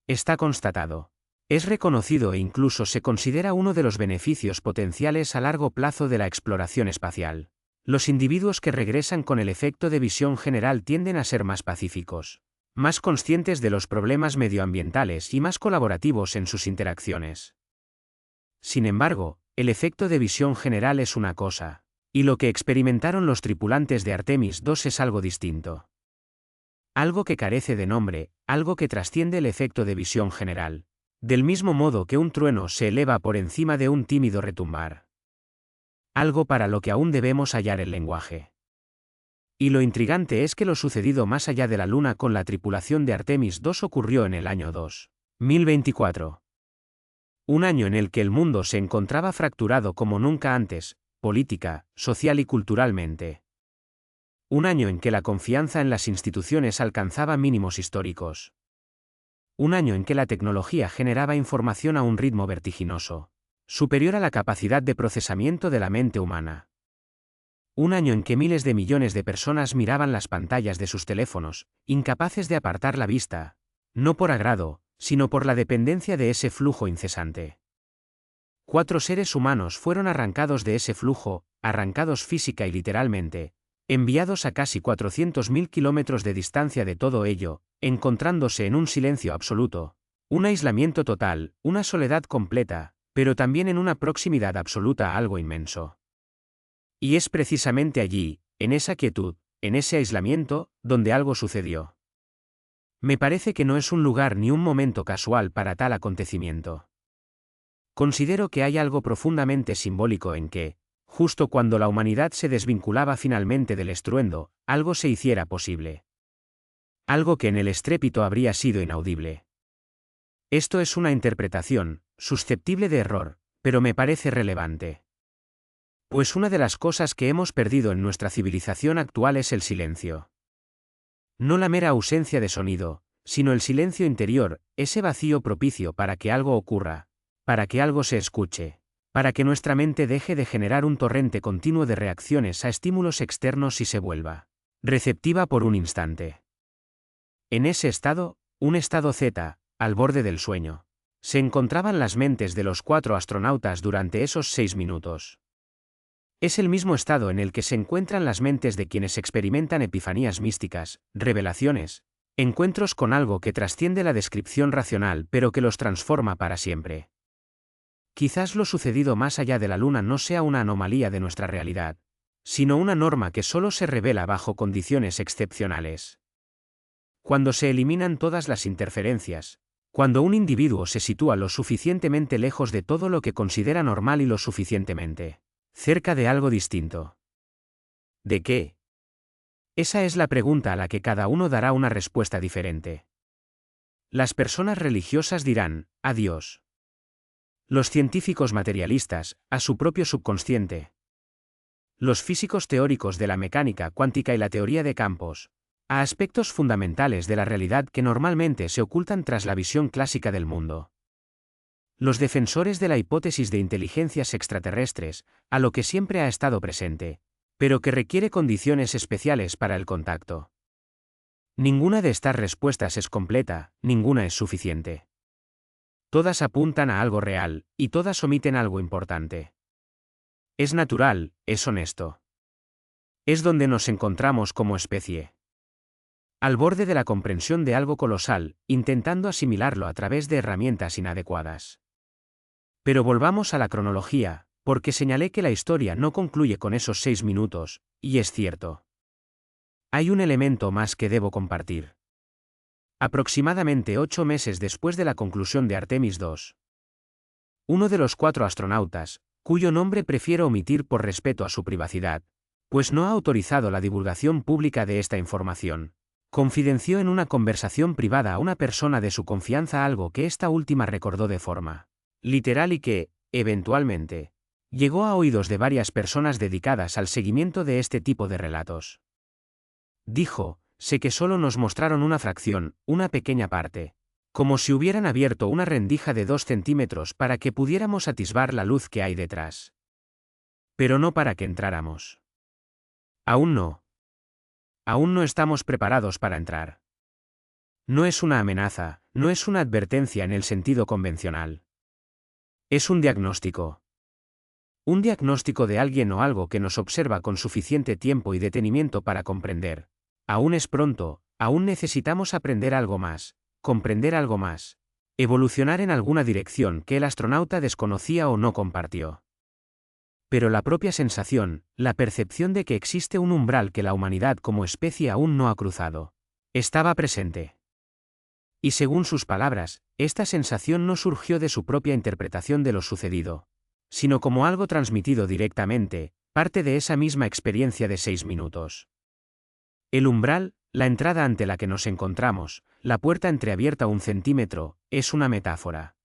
Está constatado. Es reconocido e incluso se considera uno de los beneficios potenciales a largo plazo de la exploración espacial. Los individuos que regresan con el efecto de visión general tienden a ser más pacíficos, más conscientes de los problemas medioambientales y más colaborativos en sus interacciones. Sin embargo, el efecto de visión general es una cosa, y lo que experimentaron los tripulantes de Artemis II es algo distinto. Algo que carece de nombre, algo que trasciende el efecto de visión general, del mismo modo que un trueno se eleva por encima de un tímido retumbar. Algo para lo que aún debemos hallar el lenguaje. Y lo intrigante es que lo sucedido más allá de la Luna con la tripulación de Artemis II ocurrió en el año 2024. Un año en el que el mundo se encontraba fracturado como nunca antes, política, social y culturalmente. Un año en que la confianza en las instituciones alcanzaba mínimos históricos. Un año en que la tecnología generaba información a un ritmo vertiginoso, superior a la capacidad de procesamiento de la mente humana. Un año en que miles de millones de personas miraban las pantallas de sus teléfonos, incapaces de apartar la vista, no por agrado, sino por la dependencia de ese flujo incesante. 4 seres humanos fueron arrancados de ese flujo, arrancados física y literalmente, enviados a casi 400.000 kilómetros de distancia de todo ello, encontrándose en un silencio absoluto, un aislamiento total, una soledad completa, pero también en una proximidad absoluta a algo inmenso. Y es precisamente allí, en esa quietud, en ese aislamiento, donde algo sucedió. Me parece que no es un lugar ni un momento casual para tal acontecimiento. Considero que hay algo profundamente simbólico en que, justo cuando la humanidad se desvinculaba finalmente del estruendo, algo se hiciera posible. Algo que en el estrépito habría sido inaudible. Esto es una interpretación, susceptible de error, pero me parece relevante. Pues una de las cosas que hemos perdido en nuestra civilización actual es el silencio. No la mera ausencia de sonido, sino el silencio interior, ese vacío propicio para que algo ocurra, para que algo se escuche, para que nuestra mente deje de generar un torrente continuo de reacciones a estímulos externos y se vuelva receptiva por un instante. En ese estado, un estado Z, al borde del sueño, se encontraban las mentes de los 4 astronautas durante esos 6 minutos. Es el mismo estado en el que se encuentran las mentes de quienes experimentan epifanías místicas, revelaciones, encuentros con algo que trasciende la descripción racional pero que los transforma para siempre. Quizás lo sucedido más allá de la Luna no sea una anomalía de nuestra realidad, sino una norma que solo se revela bajo condiciones excepcionales. Cuando se eliminan todas las interferencias, cuando un individuo se sitúa lo suficientemente lejos de todo lo que considera normal y lo suficientemente cerca de algo distinto. ¿De qué? Esa es la pregunta a la que cada uno dará una respuesta diferente. Las personas religiosas dirán, a Dios. Los científicos materialistas, a su propio subconsciente. Los físicos teóricos de la mecánica cuántica y la teoría de campos, a aspectos fundamentales de la realidad que normalmente se ocultan tras la visión clásica del mundo. Los defensores de la hipótesis de inteligencias extraterrestres, a lo que siempre ha estado presente, pero que requiere condiciones especiales para el contacto. Ninguna de estas respuestas es completa, ninguna es suficiente. Todas apuntan a algo real, y todas omiten algo importante. Es natural, es honesto. Es donde nos encontramos como especie. Al borde de la comprensión de algo colosal, intentando asimilarlo a través de herramientas inadecuadas. Pero volvamos a la cronología, porque señalé que la historia no concluye con esos 6 minutos, y es cierto. Hay un elemento más que debo compartir. Aproximadamente 8 meses después de la conclusión de Artemis II. Uno de los 4 astronautas, cuyo nombre prefiero omitir por respeto a su privacidad, pues no ha autorizado la divulgación pública de esta información, confidenció en una conversación privada a una persona de su confianza algo que esta última recordó de forma literal y que, eventualmente, llegó a oídos de varias personas dedicadas al seguimiento de este tipo de relatos. Dijo, sé que solo nos mostraron una fracción, una pequeña parte, como si hubieran abierto una rendija de 2 centímetros para que pudiéramos atisbar la luz que hay detrás. Pero no para que entráramos. Aún no. Aún no estamos preparados para entrar. No es una amenaza, no es una advertencia en el sentido convencional. Es un diagnóstico. Un diagnóstico de alguien o algo que nos observa con suficiente tiempo y detenimiento para comprender. Aún es pronto, aún necesitamos aprender algo más, comprender algo más, evolucionar en alguna dirección que el astronauta desconocía o no compartió. Pero la propia sensación, la percepción de que existe un umbral que la humanidad como especie aún no ha cruzado, estaba presente. Y según sus palabras, esta sensación no surgió de su propia interpretación de lo sucedido, sino como algo transmitido directamente, parte de esa misma experiencia de 6 minutos. El umbral, la entrada ante la que nos encontramos, la puerta entreabierta 1 centímetro, es una metáfora.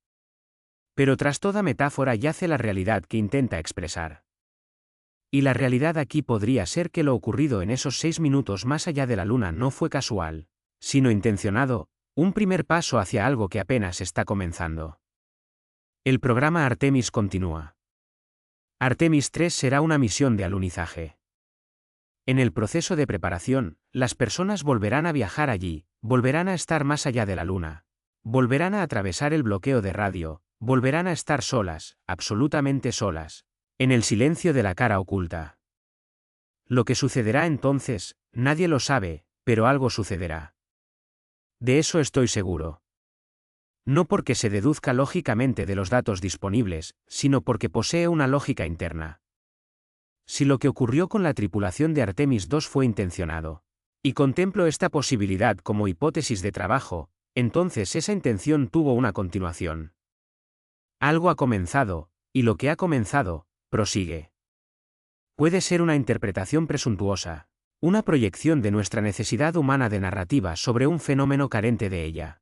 Pero tras toda metáfora yace la realidad que intenta expresar. Y la realidad aquí podría ser que lo ocurrido en esos 6 minutos más allá de la luna no fue casual, sino intencionado, un primer paso hacia algo que apenas está comenzando. El programa Artemis continúa. Artemis 3 será una misión de alunizaje. En el proceso de preparación, las personas volverán a viajar allí, volverán a estar más allá de la luna, volverán a atravesar el bloqueo de radio, volverán a estar solas, absolutamente solas, en el silencio de la cara oculta. Lo que sucederá entonces, nadie lo sabe, pero algo sucederá. De eso estoy seguro. No porque se deduzca lógicamente de los datos disponibles, sino porque posee una lógica interna. Si lo que ocurrió con la tripulación de Artemis II fue intencionado, y contemplo esta posibilidad como hipótesis de trabajo, entonces esa intención tuvo una continuación. Algo ha comenzado, y lo que ha comenzado, prosigue. Puede ser una interpretación presuntuosa, una proyección de nuestra necesidad humana de narrativa sobre un fenómeno carente de ella.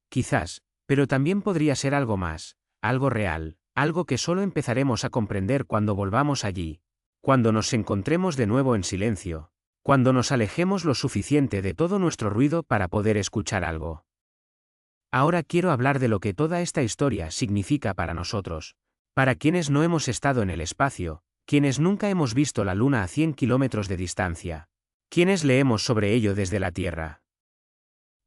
Quizás, pero también podría ser algo más, algo real, algo que solo empezaremos a comprender cuando volvamos allí, cuando nos encontremos de nuevo en silencio, cuando nos alejemos lo suficiente de todo nuestro ruido para poder escuchar algo. Ahora quiero hablar de lo que toda esta historia significa para nosotros, para quienes no hemos estado en el espacio, quienes nunca hemos visto la Luna a 100 kilómetros de distancia, quienes leemos sobre ello desde la Tierra.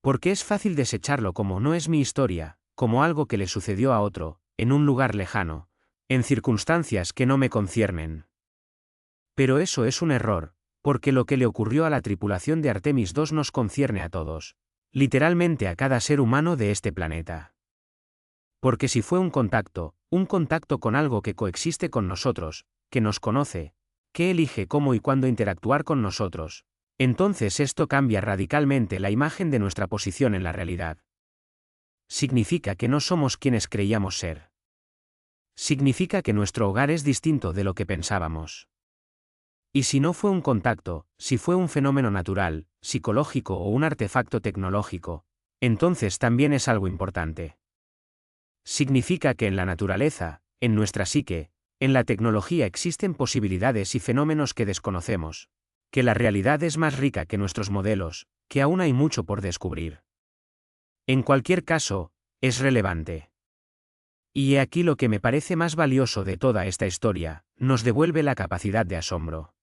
Porque es fácil desecharlo como no es mi historia, como algo que le sucedió a otro, en un lugar lejano, en circunstancias que no me conciernen. Pero eso es un error, porque lo que le ocurrió a la tripulación de Artemis II nos concierne a todos, literalmente a cada ser humano de este planeta. Porque si fue un contacto con algo que coexiste con nosotros, que nos conoce, que elige cómo y cuándo interactuar con nosotros, entonces esto cambia radicalmente la imagen de nuestra posición en la realidad. Significa que no somos quienes creíamos ser. Significa que nuestro hogar es distinto de lo que pensábamos. Y si no fue un contacto, si fue un fenómeno natural, psicológico o un artefacto tecnológico, entonces también es algo importante. Significa que en la naturaleza, en nuestra psique, en la tecnología existen posibilidades y fenómenos que desconocemos, que la realidad es más rica que nuestros modelos, que aún hay mucho por descubrir. En cualquier caso, es relevante. Y he aquí lo que me parece más valioso de toda esta historia, nos devuelve la capacidad de asombro.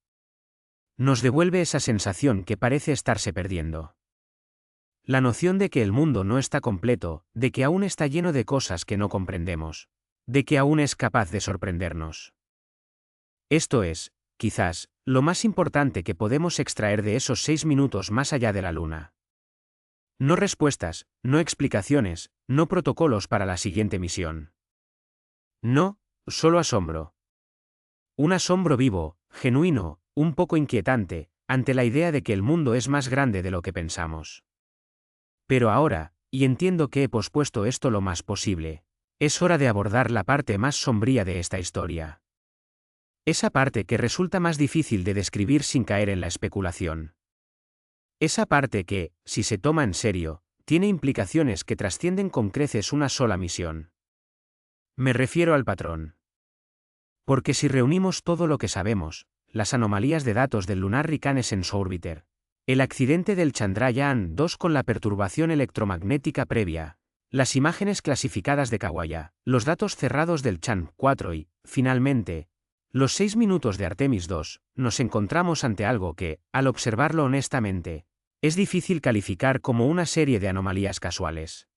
Nos devuelve esa sensación que parece estarse perdiendo. La noción de que el mundo no está completo, de que aún está lleno de cosas que no comprendemos, de que aún es capaz de sorprendernos. Esto es, quizás, lo más importante que podemos extraer de esos 6 minutos más allá de la luna. No respuestas, no explicaciones, no protocolos para la siguiente misión. No, solo asombro. Un asombro vivo, genuino, un poco inquietante, ante la idea de que el mundo es más grande de lo que pensamos. Pero ahora, y entiendo que he pospuesto esto lo más posible, es hora de abordar la parte más sombría de esta historia. Esa parte que resulta más difícil de describir sin caer en la especulación. Esa parte que, si se toma en serio, tiene implicaciones que trascienden con creces una sola misión. Me refiero al patrón. Porque si reunimos todo lo que sabemos, las anomalías de datos del Lunar Reconnaissance Orbiter, el accidente del Chandrayaan-2 con la perturbación electromagnética previa, las imágenes clasificadas de Kawaya, los datos cerrados del Chan-4 y, finalmente, los 6 minutos de Artemis II, nos encontramos ante algo que, al observarlo honestamente, es difícil calificar como una serie de anomalías casuales.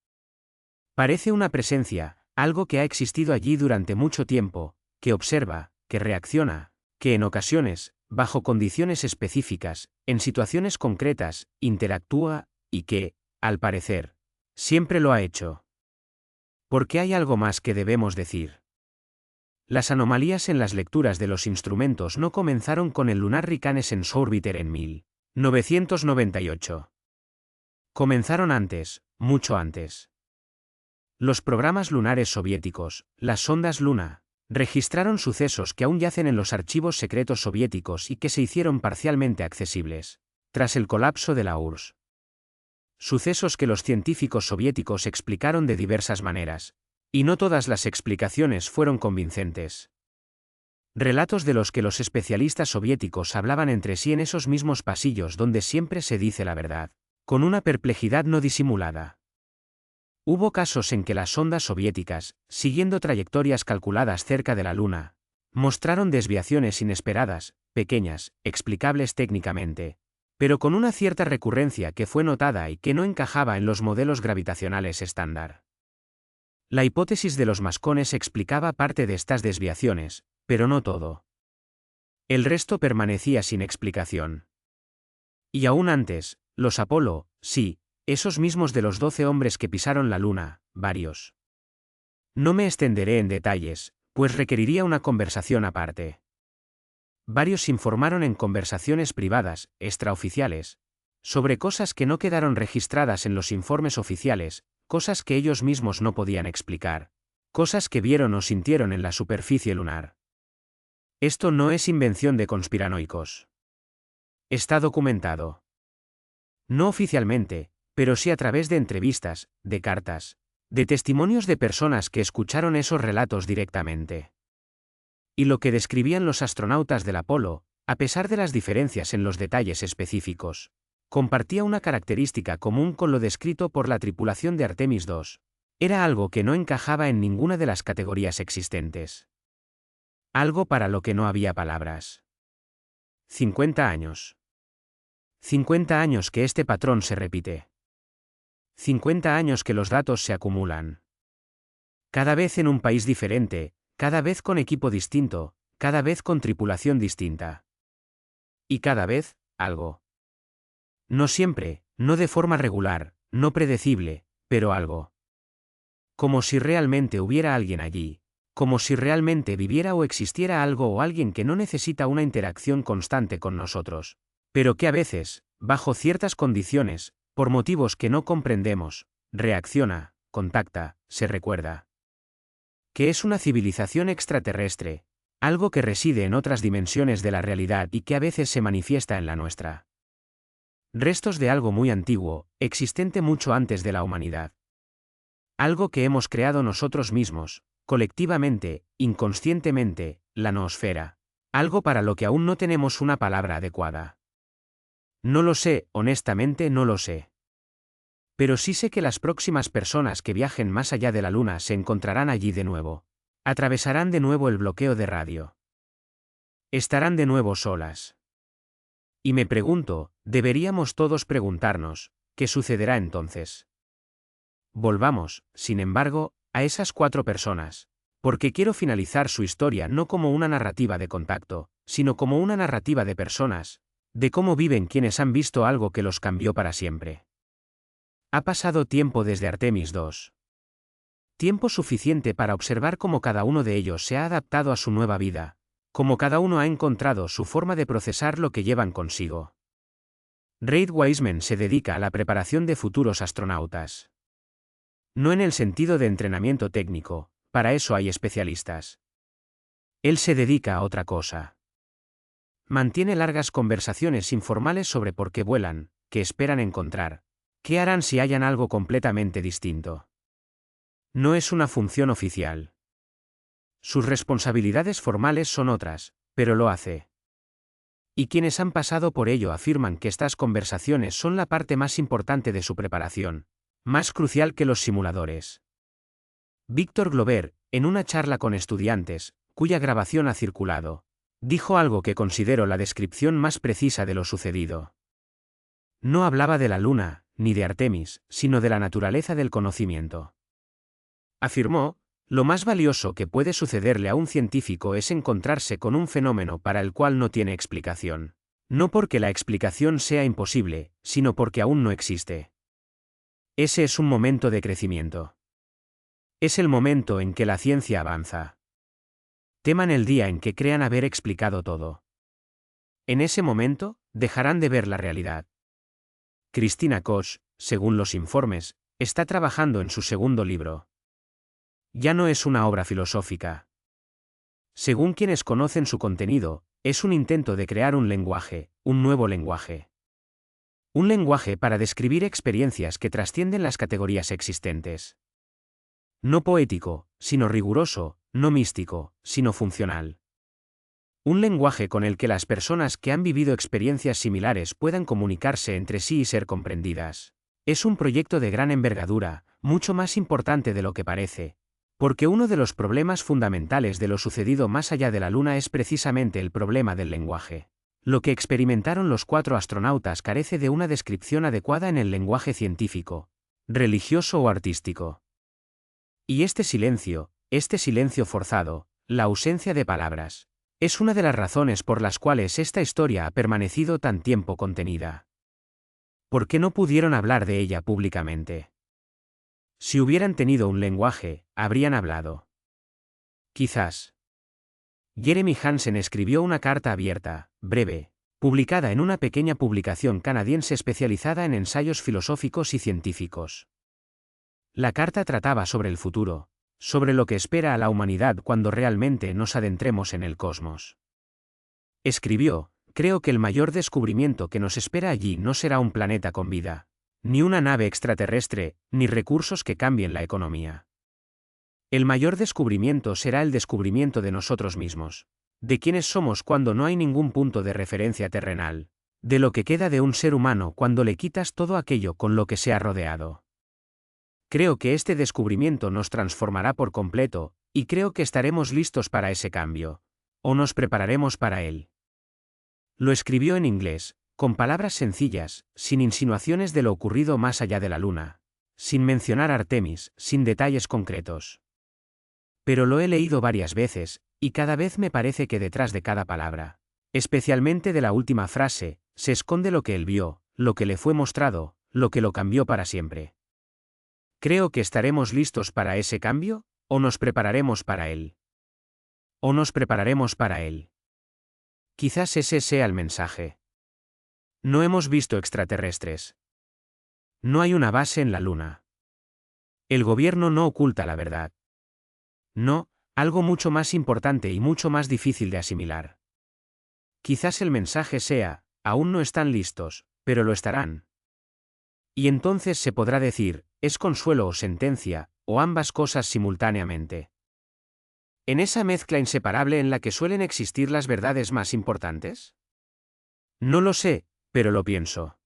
Parece una presencia, algo que ha existido allí durante mucho tiempo, que observa, que reacciona, que en ocasiones, bajo condiciones específicas, en situaciones concretas, interactúa, y que, al parecer, siempre lo ha hecho. Porque hay algo más que debemos decir. Las anomalías en las lecturas de los instrumentos no comenzaron con el Lunar Reconnaissance Orbiter en 1998. Comenzaron antes, mucho antes. Los programas lunares soviéticos, las sondas Luna, registraron sucesos que aún yacen en los archivos secretos soviéticos y que se hicieron parcialmente accesibles, tras el colapso de la URSS. Sucesos que los científicos soviéticos explicaron de diversas maneras, y no todas las explicaciones fueron convincentes. Relatos de los que los especialistas soviéticos hablaban entre sí en esos mismos pasillos donde siempre se dice la verdad, con una perplejidad no disimulada. Hubo casos en que las sondas soviéticas, siguiendo trayectorias calculadas cerca de la Luna, mostraron desviaciones inesperadas, pequeñas, explicables técnicamente, pero con una cierta recurrencia que fue notada y que no encajaba en los modelos gravitacionales estándar. La hipótesis de los mascones explicaba parte de estas desviaciones, pero no todo. El resto permanecía sin explicación. Y aún antes, los Apolo, sí, esos mismos de los 12 hombres que pisaron la Luna, varios. No me extenderé en detalles, pues requeriría una conversación aparte. Varios informaron en conversaciones privadas, extraoficiales, sobre cosas que no quedaron registradas en los informes oficiales, cosas que ellos mismos no podían explicar, cosas que vieron o sintieron en la superficie lunar. Esto no es invención de conspiranoicos. Está documentado. No oficialmente, pero sí a través de entrevistas, de cartas, de testimonios de personas que escucharon esos relatos directamente. Y lo que describían los astronautas del Apolo, a pesar de las diferencias en los detalles específicos, compartía una característica común con lo descrito por la tripulación de Artemis II. Era algo que no encajaba en ninguna de las categorías existentes. Algo para lo que no había palabras. 50 años. 50 años que este patrón se repite. 50 años que los datos se acumulan. Cada vez en un país diferente, cada vez con equipo distinto, cada vez con tripulación distinta. Y cada vez, algo. No siempre, no de forma regular, no predecible, pero algo. Como si realmente hubiera alguien allí, como si realmente viviera o existiera algo o alguien que no necesita una interacción constante con nosotros, pero que a veces, bajo ciertas condiciones, por motivos que no comprendemos, reacciona, contacta, se recuerda. Que es una civilización extraterrestre, algo que reside en otras dimensiones de la realidad y que a veces se manifiesta en la nuestra. Restos de algo muy antiguo, existente mucho antes de la humanidad. Algo que hemos creado nosotros mismos, colectivamente, inconscientemente, la noosfera. Algo para lo que aún no tenemos una palabra adecuada. No lo sé, honestamente no lo sé. Pero sí sé que las próximas personas que viajen más allá de la Luna se encontrarán allí de nuevo. Atravesarán de nuevo el bloqueo de radio. Estarán de nuevo solas. Y me pregunto, deberíamos todos preguntarnos, ¿qué sucederá entonces? Volvamos, sin embargo, a esas 4 personas, porque quiero finalizar su historia no como una narrativa de contacto, sino como una narrativa de personas, de cómo viven quienes han visto algo que los cambió para siempre. Ha pasado tiempo desde Artemis II. Tiempo suficiente para observar cómo cada uno de ellos se ha adaptado a su nueva vida, cómo cada uno ha encontrado su forma de procesar lo que llevan consigo. Reid Wiseman se dedica a la preparación de futuros astronautas. No en el sentido de entrenamiento técnico, para eso hay especialistas. Él se dedica a otra cosa. Mantiene largas conversaciones informales sobre por qué vuelan, qué esperan encontrar, qué harán si hallan algo completamente distinto. No es una función oficial. Sus responsabilidades formales son otras, pero lo hace. Y quienes han pasado por ello afirman que estas conversaciones son la parte más importante de su preparación, más crucial que los simuladores. Víctor Glover, en una charla con estudiantes, cuya grabación ha circulado, dijo algo que considero la descripción más precisa de lo sucedido. No hablaba de la Luna, ni de Artemis, sino de la naturaleza del conocimiento. Afirmó, lo más valioso que puede sucederle a un científico es encontrarse con un fenómeno para el cual no tiene explicación. No porque la explicación sea imposible, sino porque aún no existe. Ese es un momento de crecimiento. Es el momento en que la ciencia avanza. Teman el día en que crean haber explicado todo. En ese momento, dejarán de ver la realidad. Christina Koch, según los informes, está trabajando en su segundo libro. Ya no es una obra filosófica. Según quienes conocen su contenido, es un intento de crear un lenguaje, un nuevo lenguaje. Un lenguaje para describir experiencias que trascienden las categorías existentes. No poético, sino riguroso, no místico, sino funcional. Un lenguaje con el que las personas que han vivido experiencias similares puedan comunicarse entre sí y ser comprendidas. Es un proyecto de gran envergadura, mucho más importante de lo que parece. Porque uno de los problemas fundamentales de lo sucedido más allá de la Luna es precisamente el problema del lenguaje. Lo que experimentaron los 4 astronautas carece de una descripción adecuada en el lenguaje científico, religioso o artístico. Y este silencio forzado, la ausencia de palabras, es una de las razones por las cuales esta historia ha permanecido tan tiempo contenida. ¿Por qué no pudieron hablar de ella públicamente? Si hubieran tenido un lenguaje, habrían hablado. Quizás. Jeremy Hansen escribió una carta abierta, breve, publicada en una pequeña publicación canadiense especializada en ensayos filosóficos y científicos. La carta trataba sobre el futuro, sobre lo que espera a la humanidad cuando realmente nos adentremos en el cosmos. Escribió: creo que el mayor descubrimiento que nos espera allí no será un planeta con vida, ni una nave extraterrestre, ni recursos que cambien la economía. El mayor descubrimiento será el descubrimiento de nosotros mismos, de quiénes somos cuando no hay ningún punto de referencia terrenal, de lo que queda de un ser humano cuando le quitas todo aquello con lo que se ha rodeado. Creo que este descubrimiento nos transformará por completo, y creo que estaremos listos para ese cambio, o nos prepararemos para él. Lo escribió en inglés, con palabras sencillas, sin insinuaciones de lo ocurrido más allá de la Luna, sin mencionar a Artemis, sin detalles concretos. Pero lo he leído varias veces, y cada vez me parece que detrás de cada palabra, especialmente de la última frase, se esconde lo que él vio, lo que le fue mostrado, lo que lo cambió para siempre. Creo que estaremos listos para ese cambio, o nos prepararemos para él. O nos prepararemos para él. Quizás ese sea el mensaje. No hemos visto extraterrestres. No hay una base en la Luna. El gobierno no oculta la verdad. No, algo mucho más importante y mucho más difícil de asimilar. Quizás el mensaje sea: aún no están listos, pero lo estarán. Y entonces se podrá decir: es consuelo o sentencia, o ambas cosas simultáneamente. ¿En esa mezcla inseparable en la que suelen existir las verdades más importantes? No lo sé, pero lo pienso.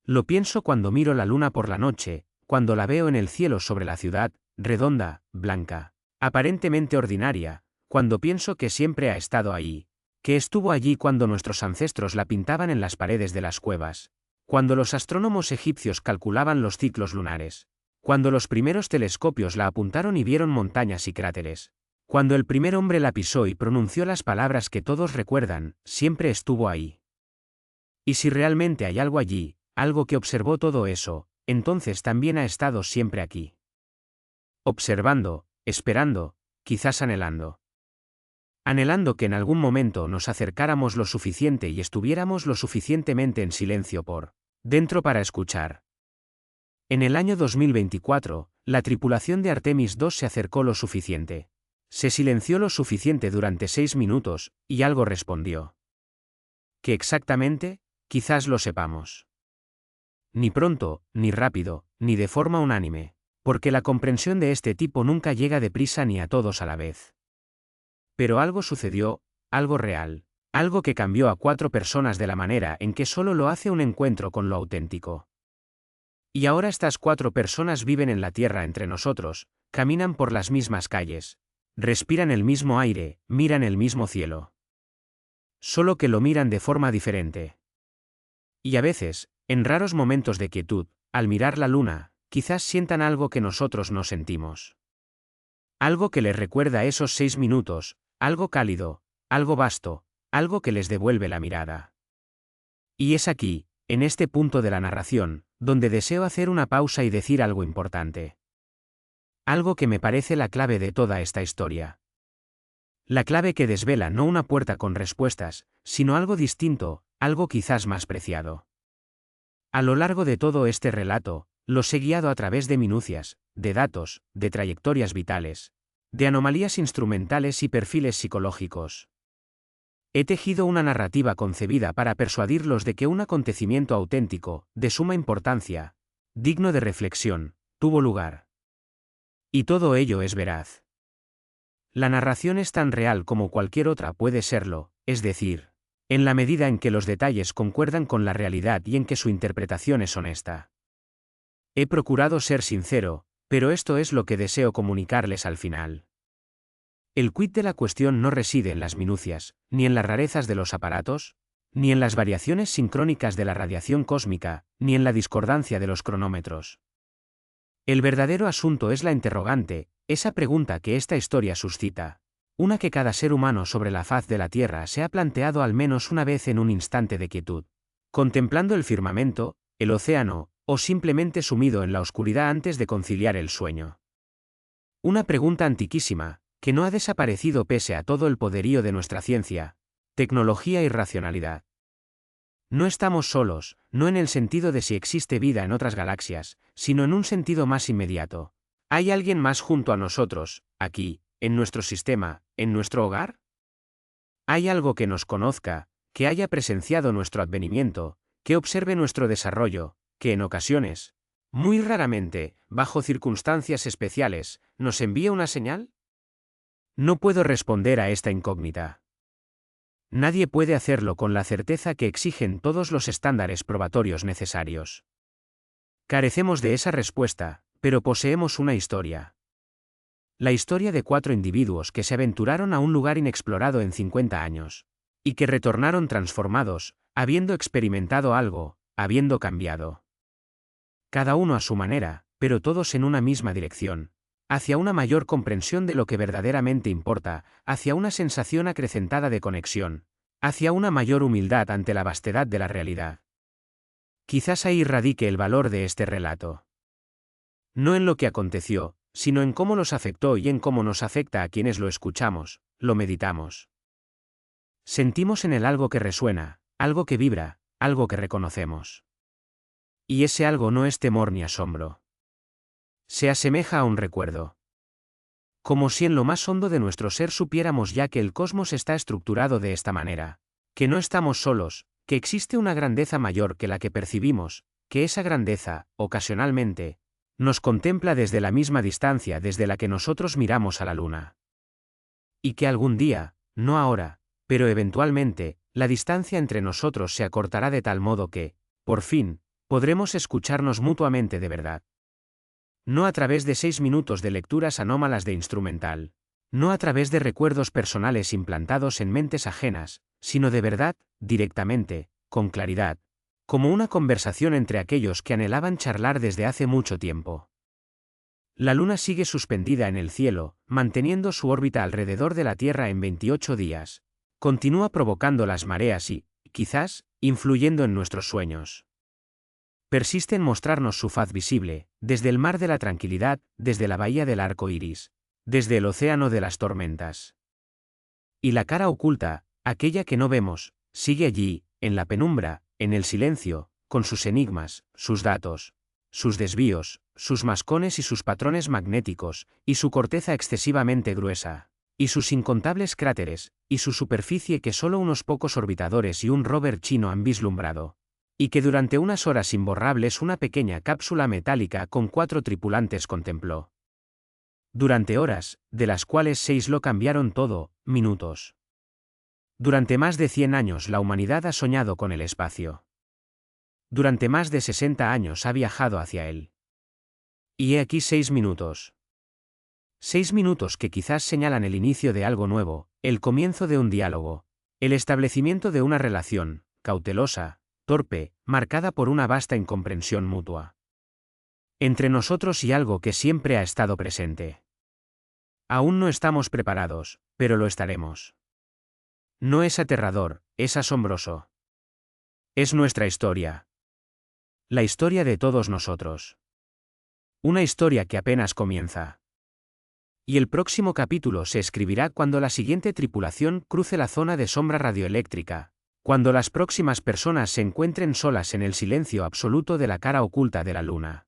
Lo pienso cuando miro la Luna por la noche, cuando la veo en el cielo sobre la ciudad, redonda, blanca, aparentemente ordinaria, cuando pienso que siempre ha estado ahí, que estuvo allí cuando nuestros ancestros la pintaban en las paredes de las cuevas, cuando los astrónomos egipcios calculaban los ciclos lunares, cuando los primeros telescopios la apuntaron y vieron montañas y cráteres, cuando el primer hombre la pisó y pronunció las palabras que todos recuerdan, siempre estuvo ahí. Y si realmente hay algo allí, algo que observó todo eso, entonces también ha estado siempre aquí. Observando, esperando, quizás anhelando. Anhelando que en algún momento nos acercáramos lo suficiente y estuviéramos lo suficientemente en silencio por dentro para escuchar. En el año 2024, la tripulación de Artemis II se acercó lo suficiente. Se silenció lo suficiente durante 6 minutos, y algo respondió. ¿Qué exactamente? Quizás lo sepamos. Ni pronto, ni rápido, ni de forma unánime, porque la comprensión de este tipo nunca llega deprisa ni a todos a la vez. Pero algo sucedió, algo real, algo que cambió a 4 personas de la manera en que solo lo hace un encuentro con lo auténtico. Y ahora estas 4 personas viven en la Tierra entre nosotros, caminan por las mismas calles, respiran el mismo aire, miran el mismo cielo. Solo que lo miran de forma diferente. Y a veces, en raros momentos de quietud, al mirar la Luna, quizás sientan algo que nosotros no sentimos. Algo que les recuerda esos 6 minutos, algo cálido, algo vasto, algo que les devuelve la mirada. Y es aquí, en este punto de la narración, donde deseo hacer una pausa y decir algo importante. Algo que me parece la clave de toda esta historia. La clave que desvela no una puerta con respuestas, sino algo distinto, algo quizás más preciado. A lo largo de todo este relato, los he guiado a través de minucias, de datos, de trayectorias vitales, de anomalías instrumentales y perfiles psicológicos. He tejido una narrativa concebida para persuadirlos de que un acontecimiento auténtico, de suma importancia, digno de reflexión, tuvo lugar. Y todo ello es veraz. La narración es tan real como cualquier otra puede serlo, es decir, en la medida en que los detalles concuerdan con la realidad y en que su interpretación es honesta. He procurado ser sincero, pero esto es lo que deseo comunicarles al final. El quid de la cuestión no reside en las minucias, ni en las rarezas de los aparatos, ni en las variaciones sincrónicas de la radiación cósmica, ni en la discordancia de los cronómetros. El verdadero asunto es la interrogante, esa pregunta que esta historia suscita, una que cada ser humano sobre la faz de la Tierra se ha planteado al menos una vez en un instante de quietud, contemplando el firmamento, el océano, o simplemente sumido en la oscuridad antes de conciliar el sueño. Una pregunta antiquísima, que no ha desaparecido pese a todo el poderío de nuestra ciencia, tecnología y racionalidad. No estamos solos, no en el sentido de si existe vida en otras galaxias, sino en un sentido más inmediato. ¿Hay alguien más junto a nosotros, aquí, en nuestro sistema, en nuestro hogar? ¿Hay algo que nos conozca, que haya presenciado nuestro advenimiento, que observe nuestro desarrollo, que en ocasiones, muy raramente, bajo circunstancias especiales, nos envíe una señal? No puedo responder a esta incógnita. Nadie puede hacerlo con la certeza que exigen todos los estándares probatorios necesarios. Carecemos de esa respuesta, pero poseemos una historia. La historia de 4 individuos que se aventuraron a un lugar inexplorado en 50 años, y que retornaron transformados, habiendo experimentado algo, habiendo cambiado. Cada uno a su manera, pero todos en una misma dirección, hacia una mayor comprensión de lo que verdaderamente importa, hacia una sensación acrecentada de conexión, hacia una mayor humildad ante la vastedad de la realidad. Quizás ahí radique el valor de este relato. No en lo que aconteció, sino en cómo los afectó y en cómo nos afecta a quienes lo escuchamos, lo meditamos. Sentimos en él algo que resuena, algo que vibra, algo que reconocemos. Y ese algo no es temor ni asombro. Se asemeja a un recuerdo. Como si en lo más hondo de nuestro ser supiéramos ya que el cosmos está estructurado de esta manera, que no estamos solos, que existe una grandeza mayor que la que percibimos, que esa grandeza, ocasionalmente, nos contempla desde la misma distancia desde la que nosotros miramos a la luna. Y que algún día, no ahora, pero eventualmente, la distancia entre nosotros se acortará de tal modo que, por fin, podremos escucharnos mutuamente de verdad. No a través de 6 minutos de lecturas anómalas de instrumental, no a través de recuerdos personales implantados en mentes ajenas, sino de verdad, directamente, con claridad, como una conversación entre aquellos que anhelaban charlar desde hace mucho tiempo. La luna sigue suspendida en el cielo, manteniendo su órbita alrededor de la Tierra en 28 días. Continúa provocando las mareas y, quizás, influyendo en nuestros sueños. Persiste en mostrarnos su faz visible, desde el mar de la tranquilidad, desde la bahía del arco iris, desde el océano de las tormentas. Y la cara oculta, aquella que no vemos, sigue allí, en la penumbra, en el silencio, con sus enigmas, sus datos, sus desvíos, sus mascones y sus patrones magnéticos, y su corteza excesivamente gruesa, y sus incontables cráteres, y su superficie que solo unos pocos orbitadores y un rover chino han vislumbrado. Y que durante unas horas imborrables una pequeña cápsula metálica con 4 tripulantes contempló. Durante horas, de las cuales 6 lo cambiaron todo, minutos. Durante más de 100 años la humanidad ha soñado con el espacio. Durante más de 60 años ha viajado hacia él. Y he aquí 6 minutos. 6 minutos que quizás señalan el inicio de algo nuevo, el comienzo de un diálogo, el establecimiento de una relación, cautelosa, torpe, marcada por una vasta incomprensión mutua. Entre nosotros y algo que siempre ha estado presente. Aún no estamos preparados, pero lo estaremos. No es aterrador, es asombroso. Es nuestra historia. La historia de todos nosotros. Una historia que apenas comienza. Y el próximo capítulo se escribirá cuando la siguiente tripulación cruce la zona de sombra radioeléctrica, Cuando las próximas personas se encuentren solas en el silencio absoluto de la cara oculta de la luna.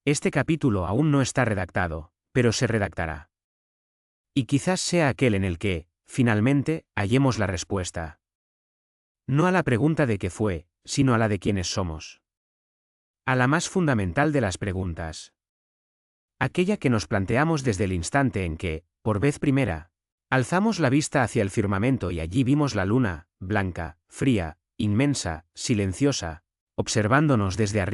Este capítulo aún no está redactado, pero se redactará. Y quizás sea aquel en el que, finalmente, hallemos la respuesta. No a la pregunta de qué fue, sino a la de quiénes somos. A la más fundamental de las preguntas. Aquella que nos planteamos desde el instante en que, por vez primera, alzamos la vista hacia el firmamento y allí vimos la luna, blanca, fría, inmensa, silenciosa, observándonos desde arriba.